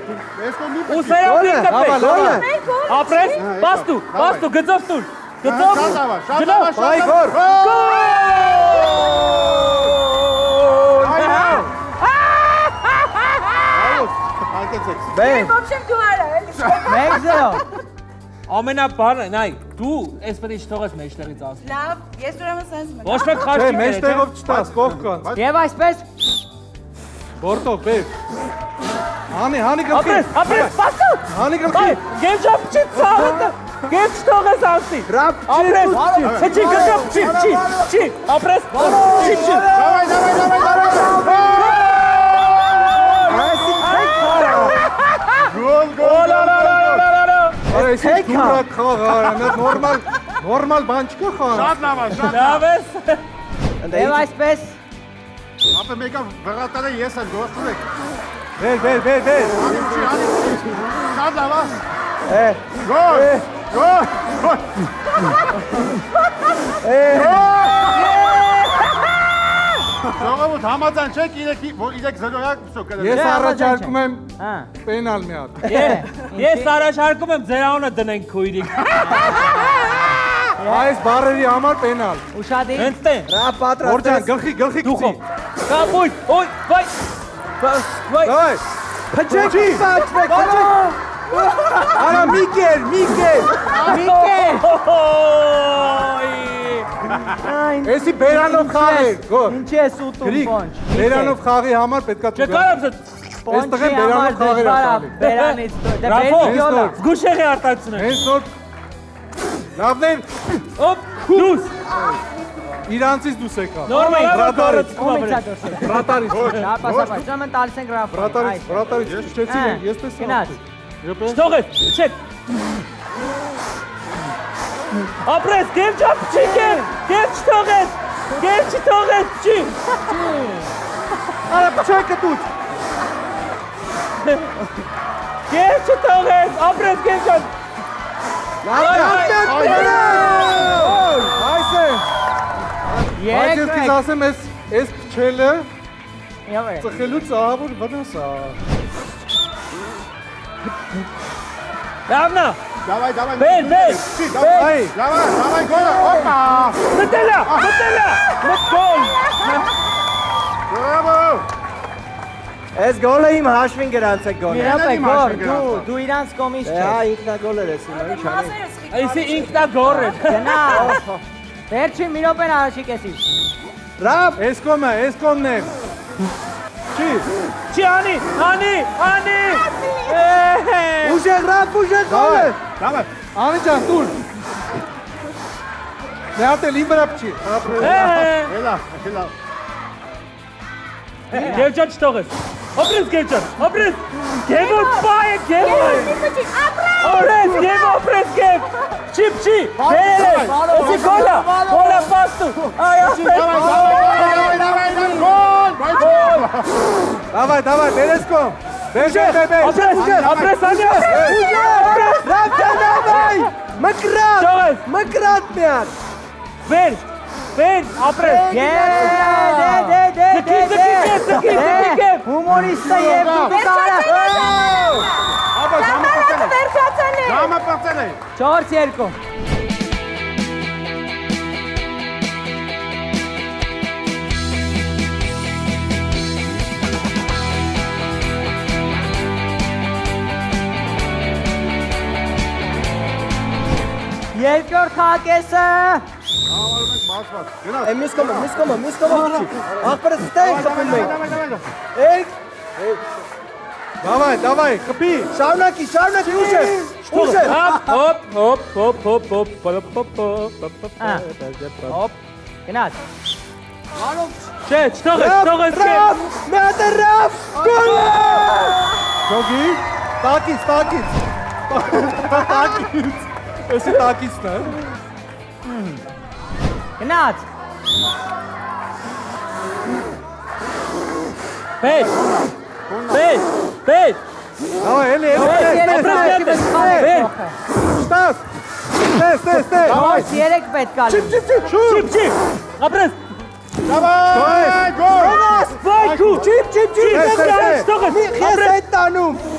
Ուսերով դիպտեպ։ Ապրես, պաստու, գծով տուր։ Գծով։ Բայ գոր։ Բեմ։ Ոբշեմ դու արա, էլի։ 1-0։ Ամենաբանը, նայ, դու այսպես չթողես մեջտեղից ասում։ Լավ, ես ուրեմն sense մնա։ Ոչ մեկ խաչի։ Մեջտեղով չտաս, կողքան։ Եվ այսպես։ Բորտով, բեր։ Հանի գլխի։ Ապրես, պաստու։ Հանի գլխի։ Գերջապ չի ցավը։ Գեջ չթողես ասի։ Ապրես, չի գծով, չի։ Ապրես, չի։ Գոլ։ Այս դուրը խաղը, նորմալ բան չկա խաղը։ Շատ լավ է, շատ լավ է։ Եվ այսպես։ Ապա մեկը վրատարը ես եմ գործում եք։ Բեր։ Շատ լավ է։ Գոլ։ Ժողովուրդ համաձայն չեք 3-0-յա սոկել։ Ես առաջարկում եմ պենալ մի հատ։ Ես առաջարկում եմ ձեր անունը դնենք քույրիկ։ Այս բարերի համար պենալ։ Ուշադիր։ Հենց Ռա պատրաստ։ Որջան, գլխի գցի։ Կապույտ, ոյ, Փչեք, փչեք։ Արա Միկել։ Էսի բերանով խաղի, գոր։ Ինչ ես ուտում պոնչ։ Բերանով խաղի համար պետքա դու։ Չկարամ սա։ Այստեղ են բերանով խաղերը խաղի։ Բերանից։ Ռաֆո, զգուշեղի արտացնեմ։ Հենց նոր լավներ։ Ոպ, դուս։ Իրանցից դուս եկա։ Նորմալ Վրատարից։ Վրատարից։ Լապասապա, ժամն տալիս ենք Ռաֆո։ Վրատարից չեցի, ես տեսա։ Գնաց։ Չթողես, չեք։ Ապրես, գերջապ չի կեր, գեր չթողես, չի։ Արա փչակը դուց։ Գեր չթողես, ապրես գերջապ։ Այս է։ Բայց ես քեզ ասեմ, այս փչելը ծխելուց ահավոր վնաս է։ Լավնա։ Давай. Բեր։ Давай, գոլը, օպա։ Մտելա, մտ գոլ։ Բրավո։ Այս գոլը իմ հաշվին գրանցեք գոլը։ Իրապե գոր, դու իրանց կոմից չես։ Հա, ինքնագոլ էր էսի, ինչ անի։ Այսի ինքնագոր է։ Գնա։ Վերջին մի րոպեն առաջի կեսի։ Ռապ։ Այս կոմն է։ Չի անի։ Ուժեղ Ռապ, ուժեղ գոլը։ Давай. Անի ջան, դուր։ Նյարդել իմ վրա փչի։ Έλα. Գերջան չթողես։ Ապրես գերջան, ապրես։ Գևոտ պայ է, գևոտ։ Ապրես գև։ Չի։ Բերել։ Էսի գոլա պաստու։ Այ ապրես։ Գոլ։ Давай, բերես կոմ։ Բեր։ Ապրես անյա։ Ռապ, давай։ Մկրատ միար։ Բեր, ապրես։ Դե, հումորիստը և դու կարա։ Ապա ժամը պրծել է։ 4-2։ Երկրորդ խաղակեսը։ Միս կոմը։ Ախպերը ստեղ խփում ենք։ Երկ։ Давай, խփի։ Շարունակի, ուժ է։ Հոп։ Հոп։ Գնաց։ Չէ, չթողես։ Մետերավ։ Գոլ։ Գոգի, տակից։ Էսի տակիցն է։ Գնաց։ Պետ։ Давай, էլի։ Ստես։ Давай, 3 պետք է լինի։ Չիպ։ Ապրես։ Давай, գոլ։ Չիպ։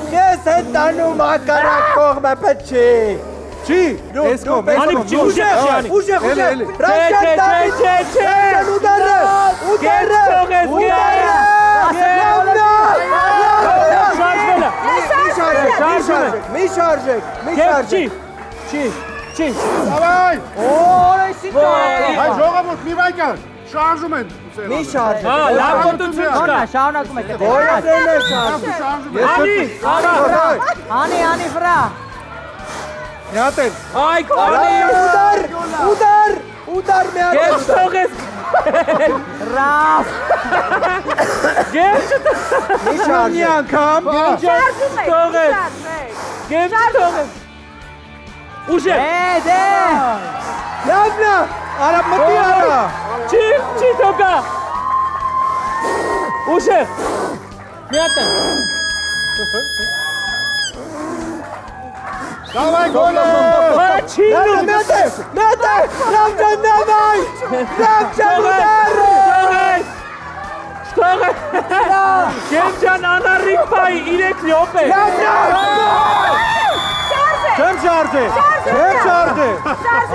Քեզ հետ տանում ակարակ կողմը պետք չի։ Էս կողմ։ Ուժ։ Մի շարժեք։ Չի։ Давай։ Հայ ժողովուրդ մի վայրկյան։ Շարժում են։ Մի շարժեք։ Լավ կոնդուցիոն չկա։ Շարունակում եք։ Գոյատներ շարժում։ Անի վրա։ Միատել։ Այ Ուդար մի հատ։ Գետ թողես։ Ռաֆ։ Գետ մի շարժեք։ Մի անգամ։ թողես։ Գետ թողես։ Ուժը։ Դե։ Լավ։ Արա մտի արա։ Չի թողա։ Ուժը։ Միատը։ Давай, գոլ։ Չի։ Մետե։ Ռամջան դավայ։ Թողես։ Գերջան անառիկ բայ 3 րոպե։ Չեմ շարժե։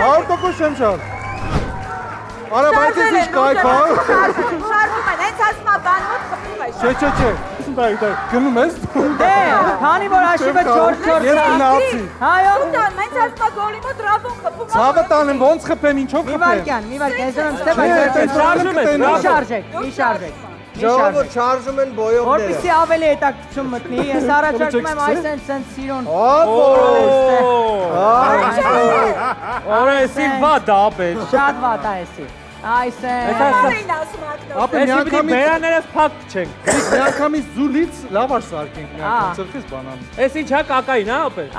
100% չեմ շարժ։ Արա բայց ես ինչ կայք հա։ Շարժում են, հենց ասմա բանոտ խփում է։ Չէ։ Գնում ես։ Դե, քանի որ հաշիվը 4-4 Ես գնացի։ Հայո։ Ուտան, հենց ասմա գոլի մոտ ռավոն խփում է։ Ցավը տանեմ, ոնց խփեմ, ինչով Մի խփեմ։ վարքյան, ստեփ մի շարժեք։ Ժողովուրդ շարժում են բոյողները։ Որպեսզի ավելի հետաքրքրություն մտնի, ես առաջարկում եմ այսենց սիրուն։ Օրը էսի վատ ապեր։ Շատ վատ է էսի։ Այսենց։ Ապա բերաներս փակ չենք։ Միանգամից զուլից լավ ար սարքենք միանգամ, ծրխես բանան։ Էս ինչ հա կակային հա ապեր։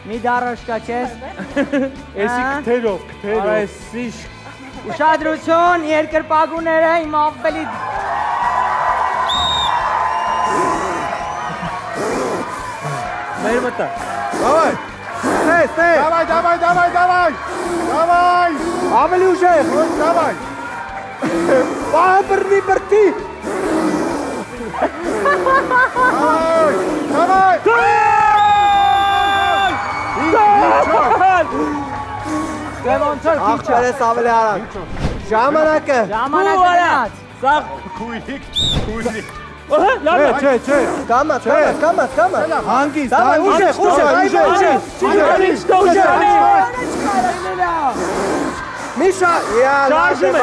Մի դարոշկա չես։ Էսի քթերով։ Արա էսի Ուշադրություն, երկրպագուները իմ ավելի մեր մտա։ Давай. Давай. Ավելի ուժեղ։ Давай. Բրնի։ Давай. Աղջերես ավելի արագ։ Ժամանակը։ գնաց։ Սաղ քույրիկ։ Չէ։ Կամաց։ Հանգիստ։ Ուժեղ։ Մի շարժում է։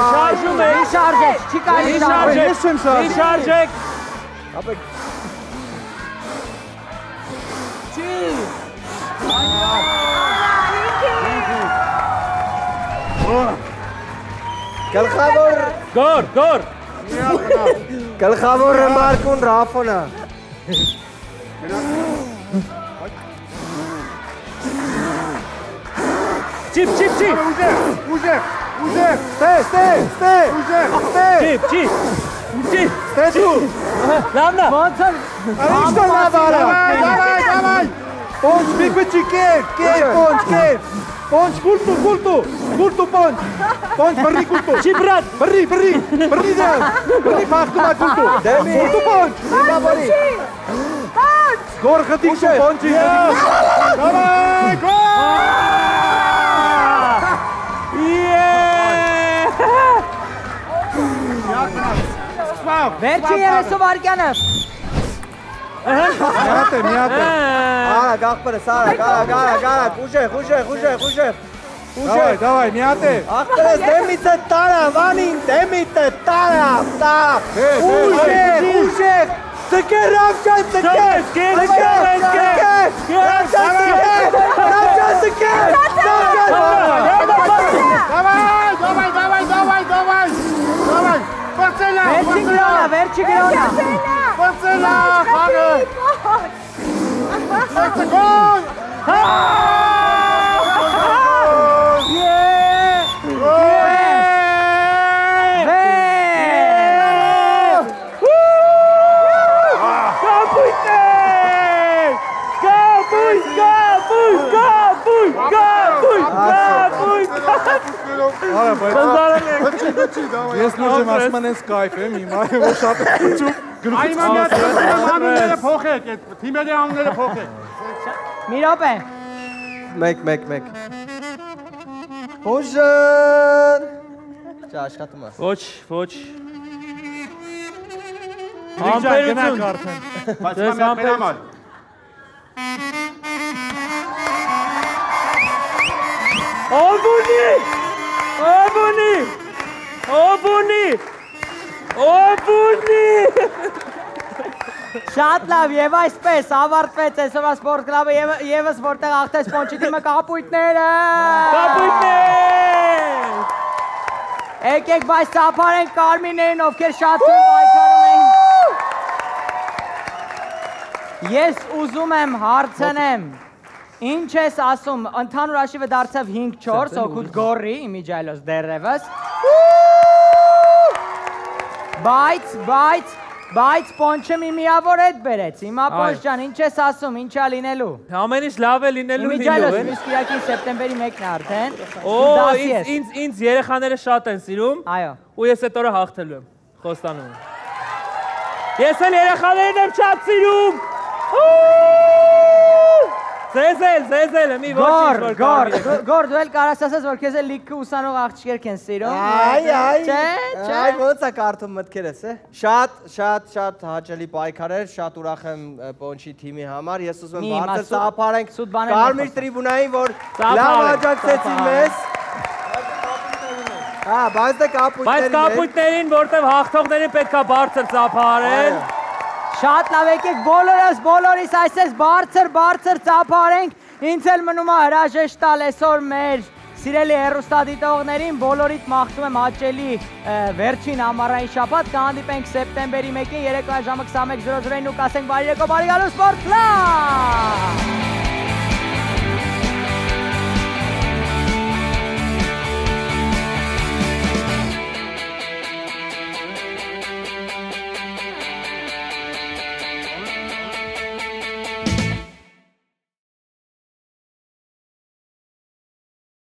Մի շարժեք, չի կարելի շարժեք։ Ես չեմ շարժ։ Մի շարժեք։ Գլխավոր Գոր։ Գլխավոր Մարկուն Ռաֆոնը։ Չիպ։ Ուժեղ։ Ստե։ Չիպ։ Ստեդու։ Լավնա։ Ոնց է։ Ինչ լավ արա։ Давай. Պոնչ մի բջի կեր, պոնչ։ Պոնչ կուլտու, պոնչ։ Պոնչ բրի կուլտու։ Չի բրատ։ Բրի դեր։ Բրի փախտում է կուլտու։ Կուլտու պոնչ։ Դիվաբորի։ Գոր խտիկ պոնչի։ Давай, գոլ։ Վերջի 30 վարկյանը։ Միատ է։ Արա, գաղբրս, գարա, ուժեղ։ Давай, միատ է։ Աղբրս, դեմից է տարավ, Վանին, դեմից է տարավ, ուժեղ, Ձգեր, Ռավջան, ձգեր, Վերջի գրոնա։ Պրծելա, խաղը։ Let's go! Ես նոր եմ ասում են ես կայֆ եմ, հիմա որ շատ է խուճում գրուպից անունները փոխեք, թիմերի անունները փոխեք։ Մի րոպե։ Մեկ։ Բոժան։ Ճա աշխատում ես։ Ոչ։ Համբերություն արդեն։ Բայց մամեր համար։ Օբունի։ Շատ լավ, եւ այսպես ավարտվեց այսօրվա սպորտ կլաբը եւս որտեղ աղթեց Պոնչի թիմը կապույտները։ Եկեք բայց ծափարենք կարմիրներին, ովքեր շատ թույն պայքարում էին։ Ես ուզում եմ հարցնեմ, ինչ ես ասում, ընդհանուր հաշիվը դարձավ 5-4, օգուտ գորի, իմիջայլոս դեռևս։ Բայց Պոնչը մի միավոր հետ բերեց, հիմա Պոնչ ջան, ինչ ես ասում, ինչ է լինելու։ Ամեն ինչ լավ է լինելու։ Իմիջայլոս մյուս կիրակին սեպտեմբերի 1-ն է արդեն։ Ինձ երեխաները շատ են սիրում։ Այո։ Ու ես այդ օրը հաղթելու եմ, խոստանում եմ։ Ես էլ երեխաներն եմ շատ սիրում։ Ձեզ մի ոչինչ որ կարմիր։ Գոր, դու էլ կարաս ասես, որ քեզ էլ լիքը ուսանող աղջիկերք են սիրում։ Այ, ոնց է կարդում մտքերս, է։ Շատ հաճելի պայքար էր, շատ ուրախ եմ Պոնչի թիմի համար։ Ես ուզում եմ բարձր ծափարենք կարմիր տրիբունային, որ լավ աջակցեցին մեզ։ Բայց կապույտներին, որտև հաղթողներին պետք է բարձր ծափարեն։ Շատ լավ եկեք բոլորիս այսպես բարձր ծափարենք, ինձ էլ մնում է հրաժեշտ տալ այսօր մեր սիրելի հեռուստադիտողներին, բոլորիդ մաղթում եմ հաճելի վերջին ամառային շաբաթ, կհանդիպենք սեպտեմբերի 1-ին երեկոյան ժամը 21:00-ին ու կասենք բարի երեկո, բարի գալու Սպորտ Կլաբ։